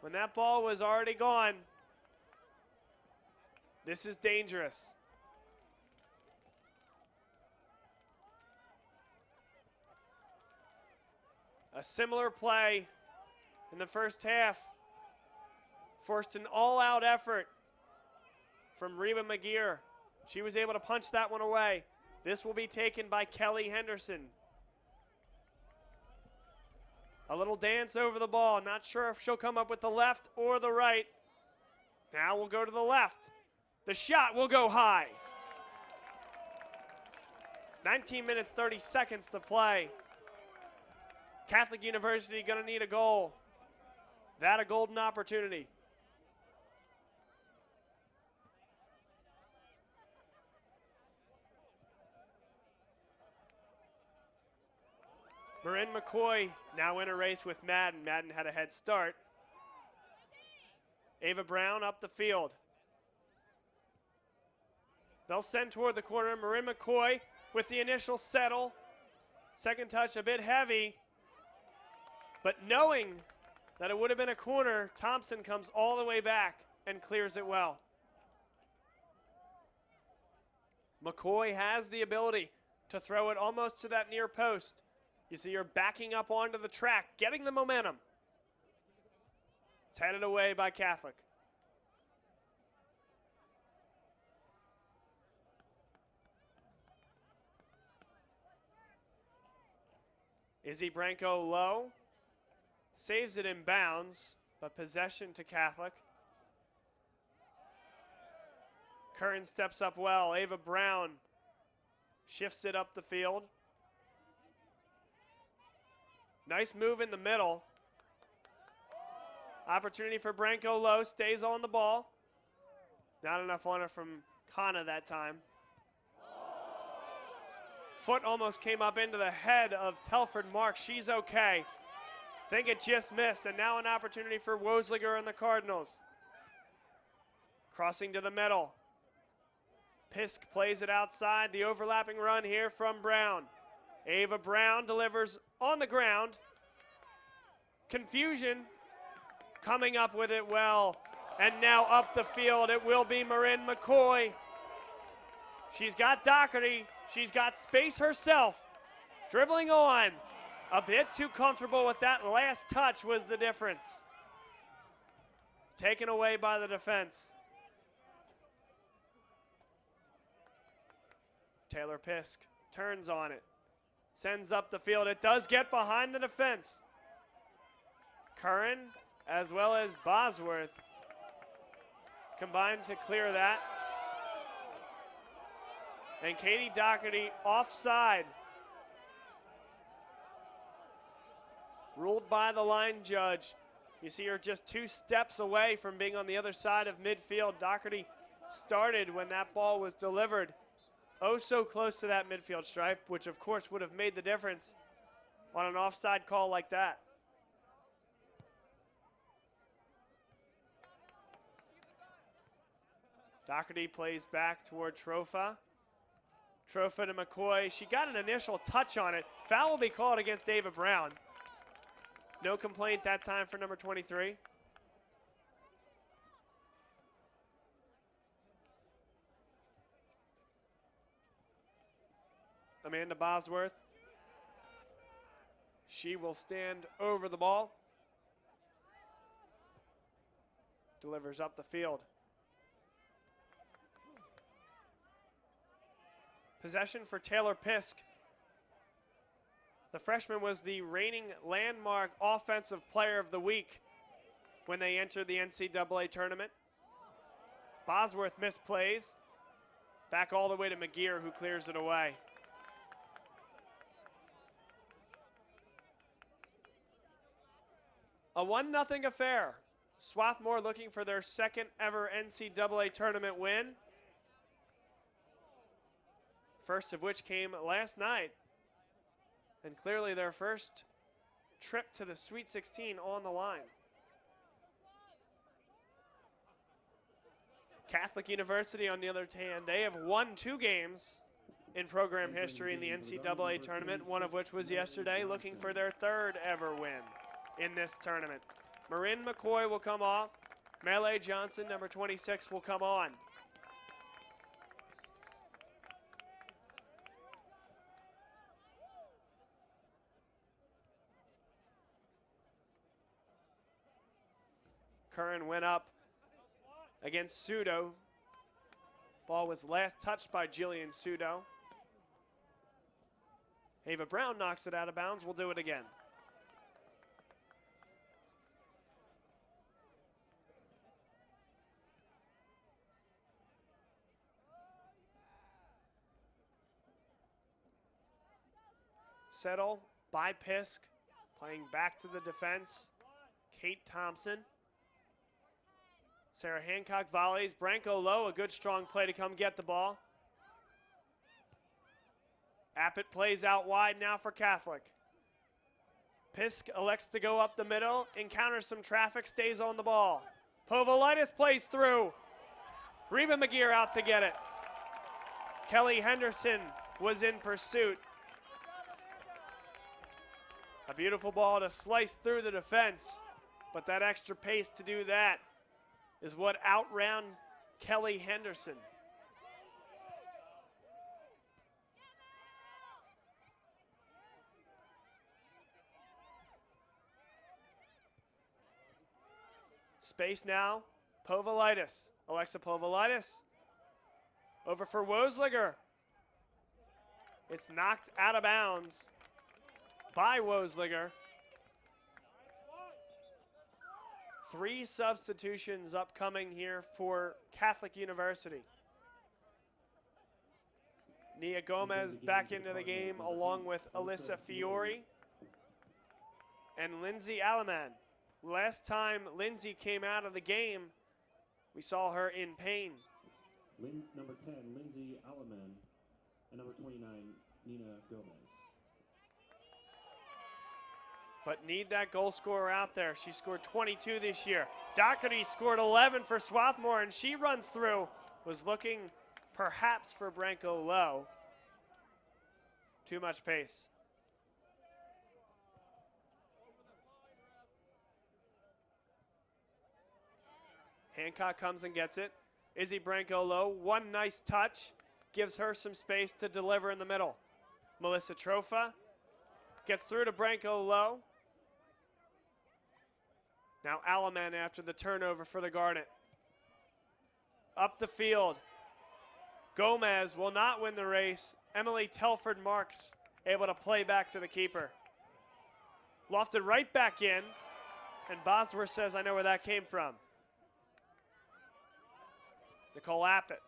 when that ball was already gone. This is dangerous. A similar play in the first half forced an all-out effort from Reba McGear. She was able to punch that one away. This will be taken by Kelly Henderson. A little dance over the ball. Not sure if she'll come up with the left or the right. Now we'll go to the left. The shot will go high. 19 minutes, 30 seconds to play. Catholic University going to need a goal. That a golden opportunity. Marin McCoy now in a race with Madden. Madden had a head start. Ava Brown up the field. They'll send toward the corner. Marin McCoy with the initial settle. Second touch a bit heavy. But knowing that it would have been a corner, Thompson comes all the way back and clears it well. McCoy has the ability to throw it almost to that near post. You see her backing up onto the track, getting the momentum. It's headed away by Catholic. Izzy Branco low. Saves it in bounds, but possession to Catholic. Curran steps up well. Ava Brown shifts it up the field. Nice move in the middle. Opportunity for Branco low, stays on the ball. Not enough on it from Kana that time. Foot almost came up into the head of Telford Marks. She's okay. Think it just missed, and now an opportunity for Wosliger and the Cardinals. Crossing to the middle. Pisk plays it outside. The overlapping run here from Brown. Ava Brown delivers on the ground. Confusion. Coming up with it well. And now up the field, it will be Marin McCoy. She's got Doherty. She's got space herself. Dribbling on. A bit too comfortable with that last touch was the difference. Taken away by the defense. Taylor Pisk turns on it. Sends up the field. It does get behind the defense. Curran as well as Bosworth combined to clear that. And Katie Doherty offside. Ruled by the line judge. You see her just 2 steps away from being on the other side of midfield. Doherty started when that ball was delivered. Oh, so close to that midfield stripe, which of course would have made the difference on an offside call like that. Doherty plays back toward Trofa. Trofa to McCoy. She got an initial touch on it. Foul will be called against Ava Brown. No complaint that time for number 23. Amanda Bosworth. She will stand over the ball. Delivers up the field. Possession for Taylor Pisk. The freshman was the reigning landmark offensive player of the week when they entered the NCAA tournament. Bosworth misplays. Back all the way to McGear, who clears it away. A 1-0 affair. Swarthmore looking for their second ever NCAA tournament win. First of which came last night. And clearly their first trip to the Sweet 16 on the line. Catholic University, on the other hand, they have won 2 games in program history in the NCAA tournament, one of which was yesterday, looking for their 3rd ever win in this tournament. Marin McCoy will come off. Melee Johnson, number 26, will come on. Curran went up against Sudo. Ball was last touched by Jillian Sudo. Ava Brown knocks it out of bounds. We'll do it again. Settle by Pisk, playing back to the defense. Kate Thompson. Sarah Hancock volleys. Branko low, a good strong play to come get the ball. Appett plays out wide now for Catholic. Pisk elects to go up the middle, encounters some traffic, stays on the ball. Povolitis plays through. Reba McGear out to get it. Kelly Henderson was in pursuit. A beautiful ball to slice through the defense, but that extra pace to do that is what outran Kelly Henderson. Space now, Povolitis. Alexa Povolitis. Over for Wosliger. It's knocked out of bounds by Wosliger. 3 substitutions upcoming here for Catholic University. Nia Gomez back into the game along with Alyssa Fiore and Lindsay Alaman. Last time Lindsay came out of the game, we saw her in pain. Number 10, Lindsay Alaman, and number 29, Nina Gomez. But need that goal scorer out there. She scored 22 this year. Doherty scored 11 for Swarthmore, and she runs through. Was looking perhaps for Branko low. Too much pace. Hancock comes and gets it. Izzy Branko low. One nice touch. Gives her some space to deliver in the middle. Melissa Trofa gets through to Branko low. Now Alaman after the turnover for the Garnet. Up the field. Gomez will not win the race. Emily Telford Marks able to play back to the keeper. Lofted right back in. And Bosworth says, I know where that came from. Nicole Appett.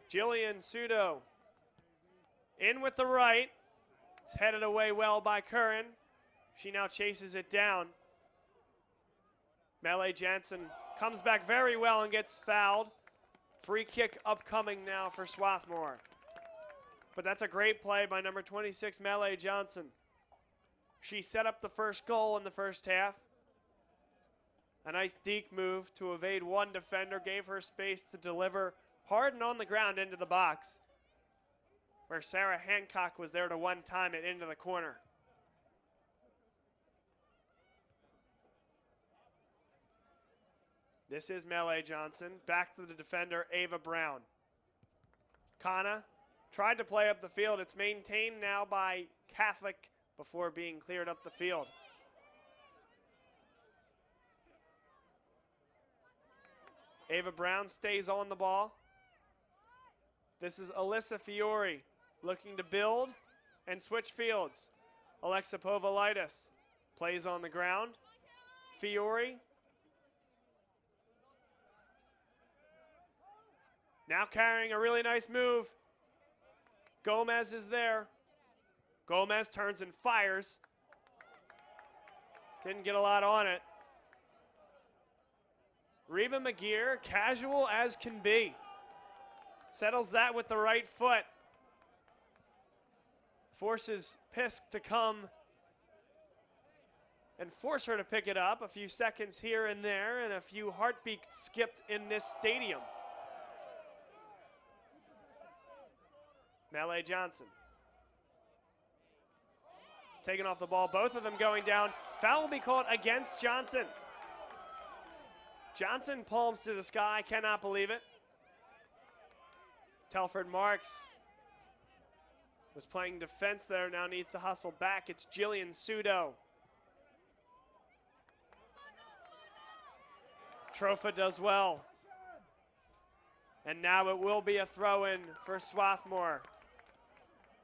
Jillian Sudo. In with the right. It's headed away well by Curran. She now chases it down. Melee Jansen comes back very well and gets fouled. Free kick upcoming now for Swarthmore. But that's a great play by number 26, Melee Johnson. She set up the first goal in the first half. A nice deke move to evade one defender, gave her space to deliver hard and on the ground into the box, where Sarah Hancock was there to one-time it into the corner. This is Melee Johnson. Back to the defender, Ava Brown. Kana tried to play up the field. It's maintained now by Catholic before being cleared up the field. Ava Brown stays on the ball. This is Alyssa Fiore looking to build and switch fields. Alexa Povalitis plays on the ground. Fiore now carrying a really nice move. Gomez is there. Gomez turns and fires. Didn't get a lot on it. Reba McGear, casual as can be. Settles that with the right foot. Forces Pisk to come and force her to pick it up. A few seconds here and there and a few heartbeats skipped in this stadium. Melee Johnson. Taking off the ball, both of them going down. Foul will be called against Johnson. Johnson palms to the sky, cannot believe it. Telford Marks was playing defense there, now needs to hustle back. It's Jillian Sudo. Trofa does well. And now it will be a throw-in for Swarthmore.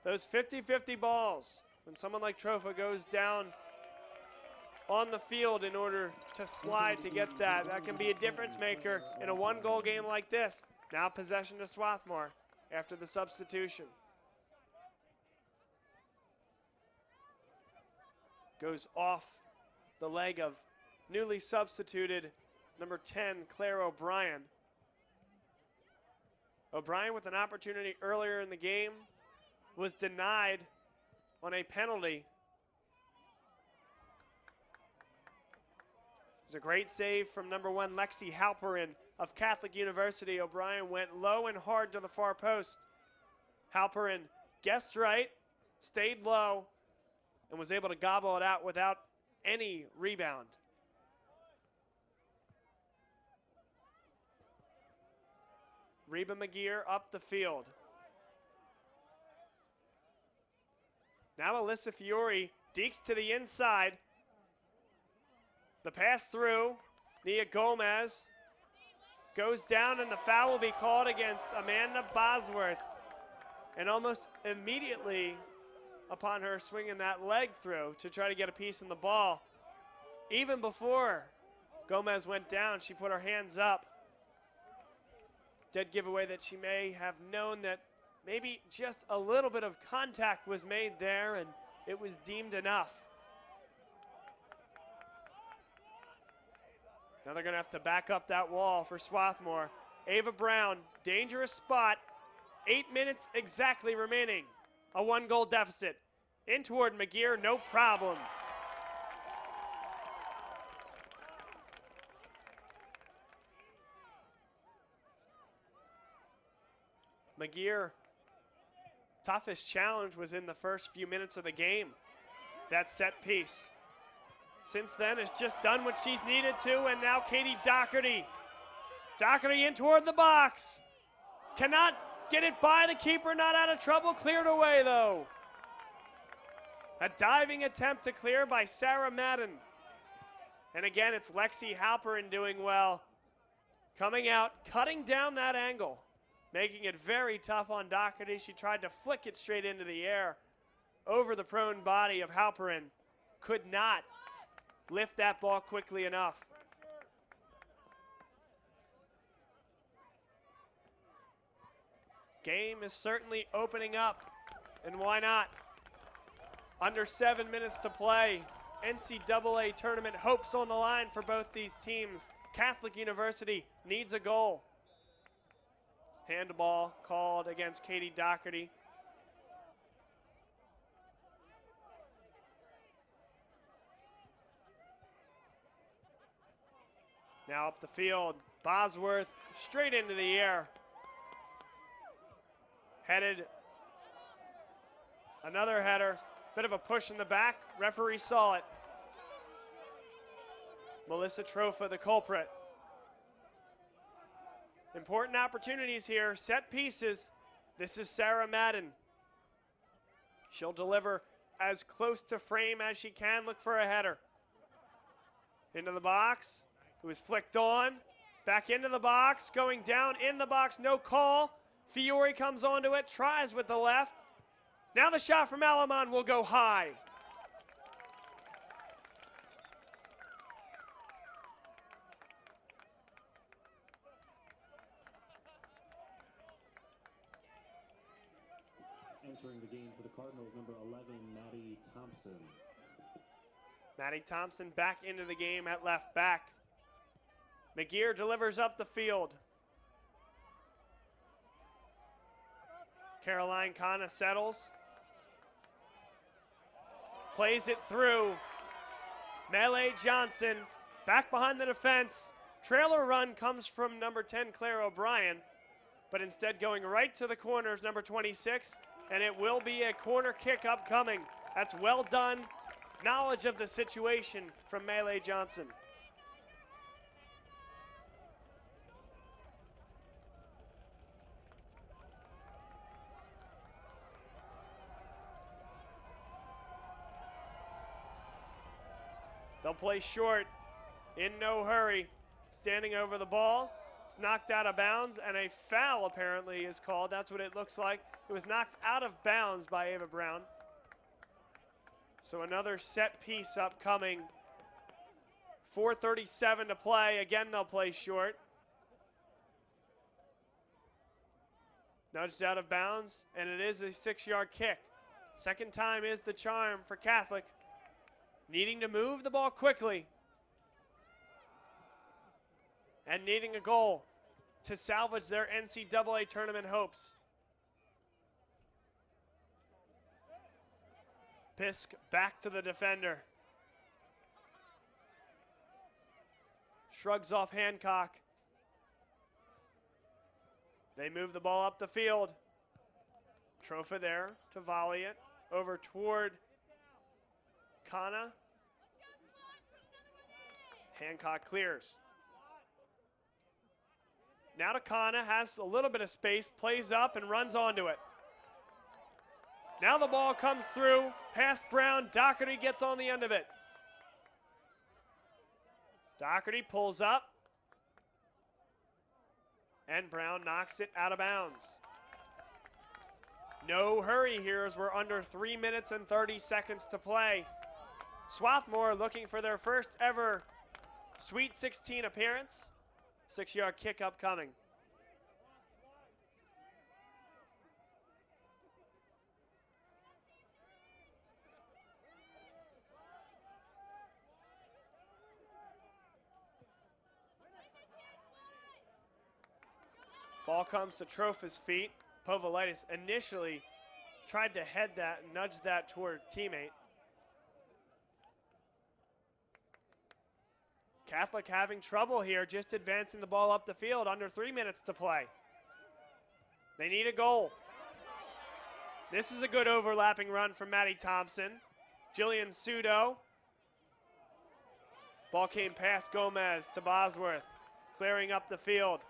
Those 50-50 balls, when someone like Trofa goes down on the field in order to slide to get that, that can be a difference maker in a one-goal game like this. Now possession to Swarthmore after the substitution. Goes off the leg of newly substituted number 10, Claire O'Brien. O'Brien with an opportunity earlier in the game was denied on a penalty. It was a great save from number 1, Lexi Halperin of Catholic University. O'Brien went low and hard to the far post. Halperin guessed right, stayed low, and was able to gobble it out without any rebound. Reba McGear up the field. Now Alyssa Fiore dekes to the inside. The pass through. Nia Gomez goes down and the foul will be called against Amanda Bosworth. And almost immediately upon her swinging that leg through to try to get a piece in the ball, even before Gomez went down, she put her hands up. Dead giveaway that she may have known that maybe just a little bit of contact was made there and it was deemed enough. Now they're gonna have to back up that wall for Swarthmore. Ava Brown, dangerous spot. 8 minutes exactly remaining. A 1-goal deficit. In toward McGear, no problem. McGear, toughest challenge was in the first few minutes of the game. That set piece. Since then, has just done what she's needed to, and now Katie Doherty. Doherty in toward the box. Cannot get it by the keeper, not out of trouble, cleared away though. A diving attempt to clear by Sarah Madden. And again, it's Lexi Halperin doing well. Coming out, cutting down that angle, making it very tough on Doherty. She tried to flick it straight into the air over the prone body of Halperin. Could not lift that ball quickly enough. Game is certainly opening up, and why not? Under 7 minutes to play. NCAA tournament hopes on the line for both these teams. Catholic University needs a goal. Handball called against Katie Doherty. Now up the field, Bosworth straight into the air. Headed, another header, bit of a push in the back. Referee saw it. Melissa Trofa, the culprit. Important opportunities here, set pieces. This is Sarah Madden. She'll deliver as close to frame as she can, look for a header. Into the box, it was flicked on, back into the box, going down in the box, no call. Fiore comes onto it, tries with the left. Now the shot from Alamon will go high. Entering the game for the Cardinals, number 11, Maddie Thompson. Maddie Thompson back into the game at left back. McGear delivers up the field. Caroline Kana settles. Plays it through. Melee Johnson back behind the defense. Trailer run comes from number 10, Claire O'Brien, but instead going right to the corners, number 26, and it will be a corner kick upcoming. That's well done. Knowledge of the situation from Melee Johnson. They'll play short, in no hurry, standing over the ball. It's knocked out of bounds, and a foul apparently is called. That's what it looks like. It was knocked out of bounds by Ava Brown. So another set piece upcoming. 4:37 to play. Again, they'll play short. Nudged out of bounds, and it is a 6-yard kick. Second time is the charm for Catholic. Needing to move the ball quickly. And needing a goal to salvage their NCAA tournament hopes. Pisk back to the defender. Shrugs off Hancock. They move the ball up the field. Trofa there to volley it over toward Kana. Hancock clears. Now to Kana, has a little bit of space, plays up and runs onto it. Now the ball comes through, past Brown, Doherty gets on the end of it. Doherty pulls up, and Brown knocks it out of bounds. No hurry here as we're under 3 minutes and 30 seconds to play. Swarthmore looking for their first ever Sweet 16 appearance. 6-yard kick upcoming. Ball comes to Trofa's feet. Povolitis initially tried to head that, nudge that toward teammate. Catholic having trouble here, just advancing the ball up the field, under 3 minutes to play. They need a goal. This is a good overlapping run from Maddie Thompson. Jillian Sudo. Ball came past Gomez to Bosworth, clearing up the field.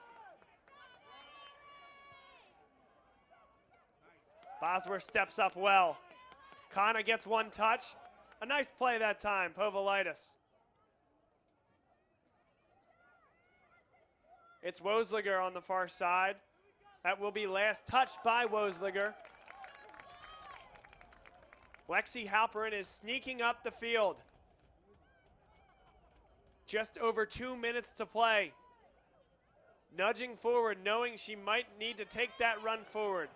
Bosworth steps up well. Kana gets one touch. A nice play that time, Povolitis. It's Wosliger on the far side. That will be last touched by Wosliger. Lexi Halperin is sneaking up the field. Just over 2 minutes to play. Nudging forward, knowing she might need to take that run forward.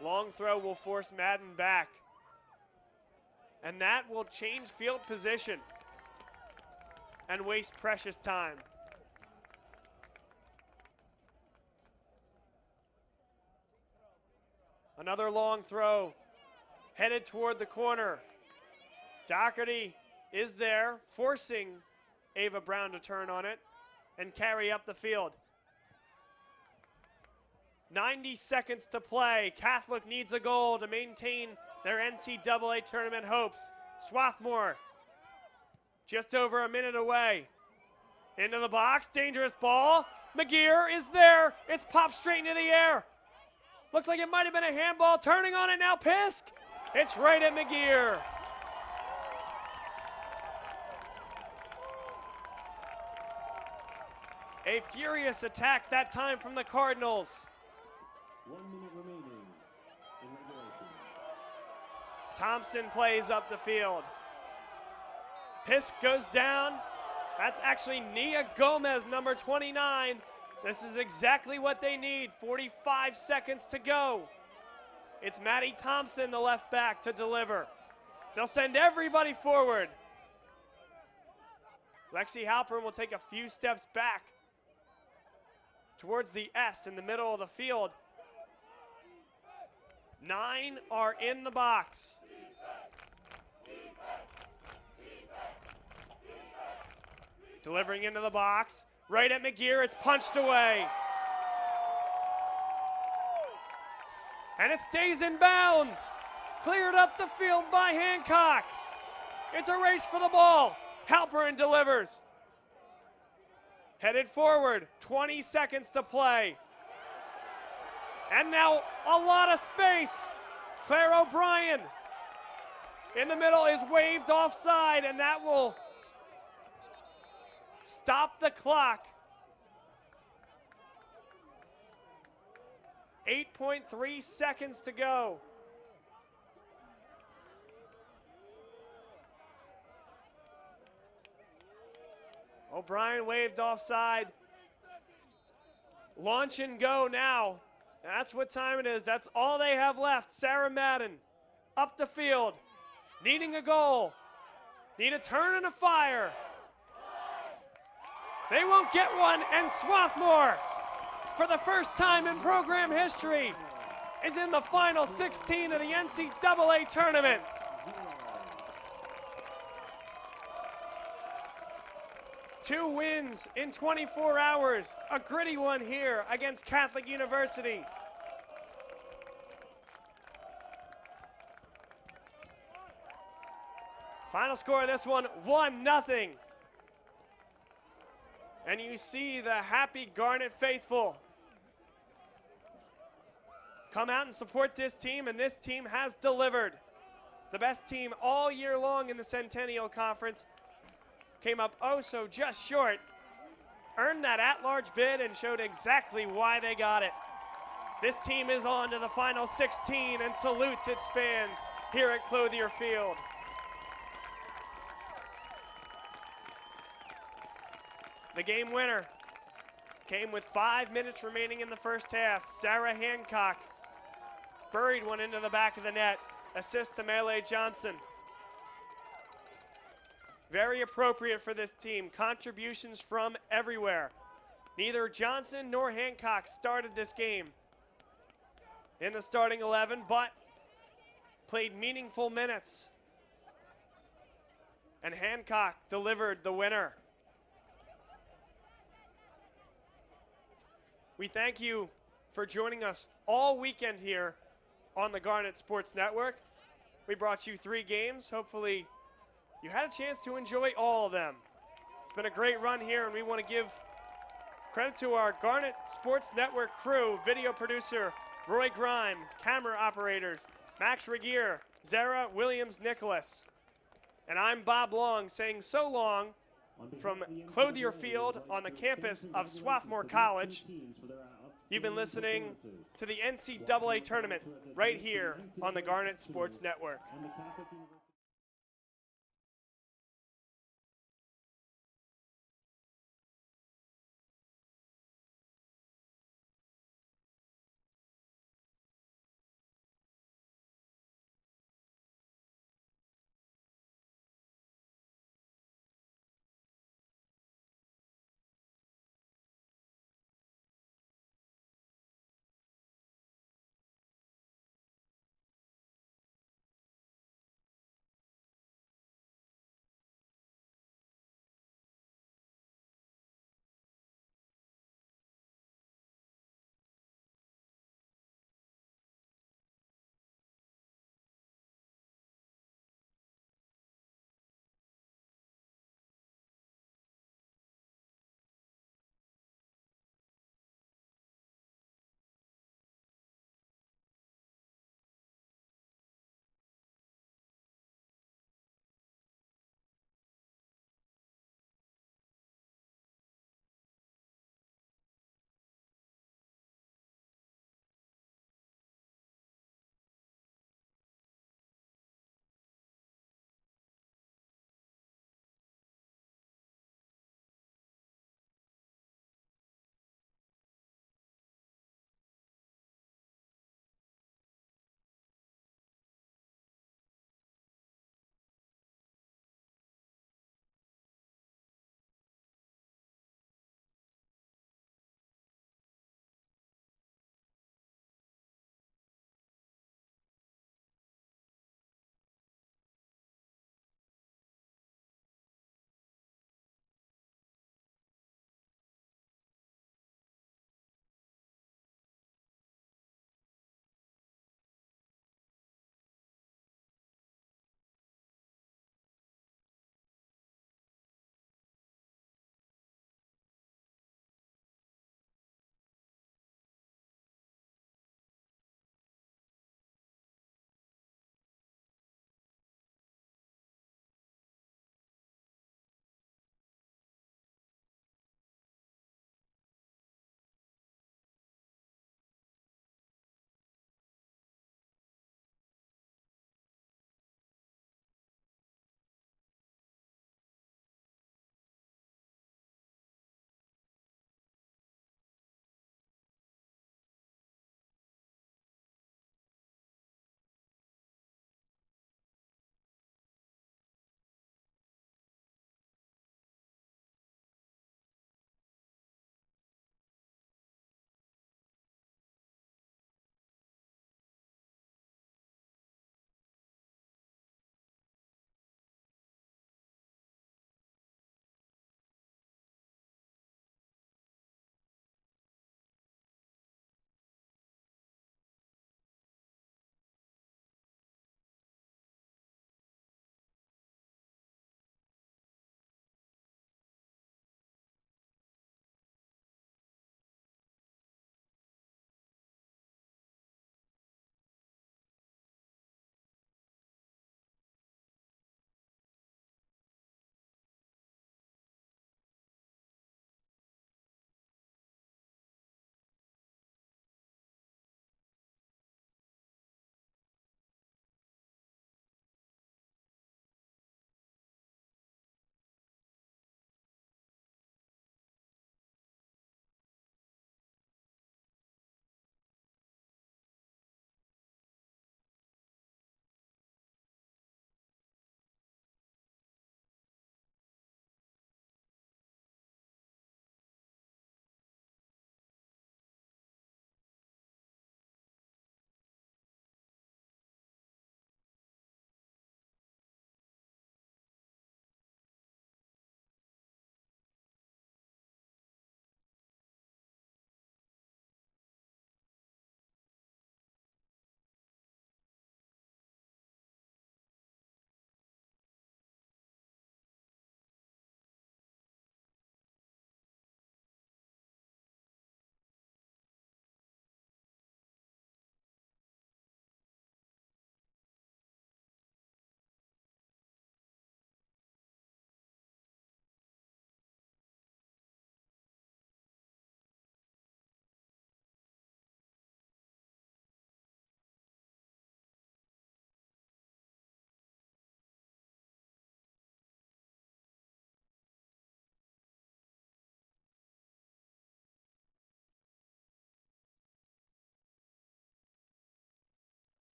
Long throw will force Madden back. And that will change field position and waste precious time. Another long throw, headed toward the corner. Doherty is there, forcing Ava Brown to turn on it and carry up the field. 90 seconds to play. Catholic needs a goal to maintain their NCAA tournament hopes. Swarthmore just over a minute away. Into the box, dangerous ball. McGear is there. It's popped straight into the air. Looked like it might have been a handball. Turning on it now, Pisk. It's right at McGear. A furious attack that time from the Cardinals. 1 minute remaining in regulation. Thompson plays up the field. Pisk goes down. That's actually Nia Gomez, number 29. This is exactly what they need. 45 seconds to go. It's Maddie Thompson, the left back, to deliver. They'll send everybody forward. Lexi Halpern will take a few steps back towards the S in the middle of the field. 9 are in the box. Delivering into the box, right at McGear, it's punched away. And it stays in bounds. Cleared up the field by Hancock. It's a race for the ball. Halpern delivers. Headed forward, 20 seconds to play. And now a lot of space. Claire O'Brien in the middle is waved offside, and that will stop the clock. 8.3 seconds to go. O'Brien waved offside. Launch and go now. That's what time it is. That's all they have left. Sarah Madden up the field, needing a goal. Need a turn and a fire. They won't get one, and Swarthmore, for the first time in program history, is in the final 16 of the NCAA tournament. Two wins in 24 hours, a gritty one here against Catholic University. Final score of this one, 1-0. And you see the happy Garnet faithful come out and support this team, and this team has delivered. The best team all year long in the Centennial Conference. Came up oh so just short, earned that at-large bid, and showed exactly why they got it. This team is on to the final 16 and salutes its fans here at Clothier Field. The game winner came with 5 minutes remaining in the first half. Sarah Hancock buried one into the back of the net. Assist to Melee Johnson. Very appropriate for this team. Contributions from everywhere. Neither Johnson nor Hancock started this game in the starting 11, but played meaningful minutes. And Hancock delivered the winner. We thank you for joining us all weekend here on the Garnet Sports Network. We brought you 3 games. Hopefully you had a chance to enjoy all of them. It's been a great run here, and we want to give credit to our Garnet Sports Network crew, video producer Roy Grime, camera operators Max Regier, Zara Williams-Nicholas. And I'm Bob Long saying so long from Clothier Field on the campus of Swarthmore College. You've been listening to the NCAA tournament right here on the Garnet Sports Network.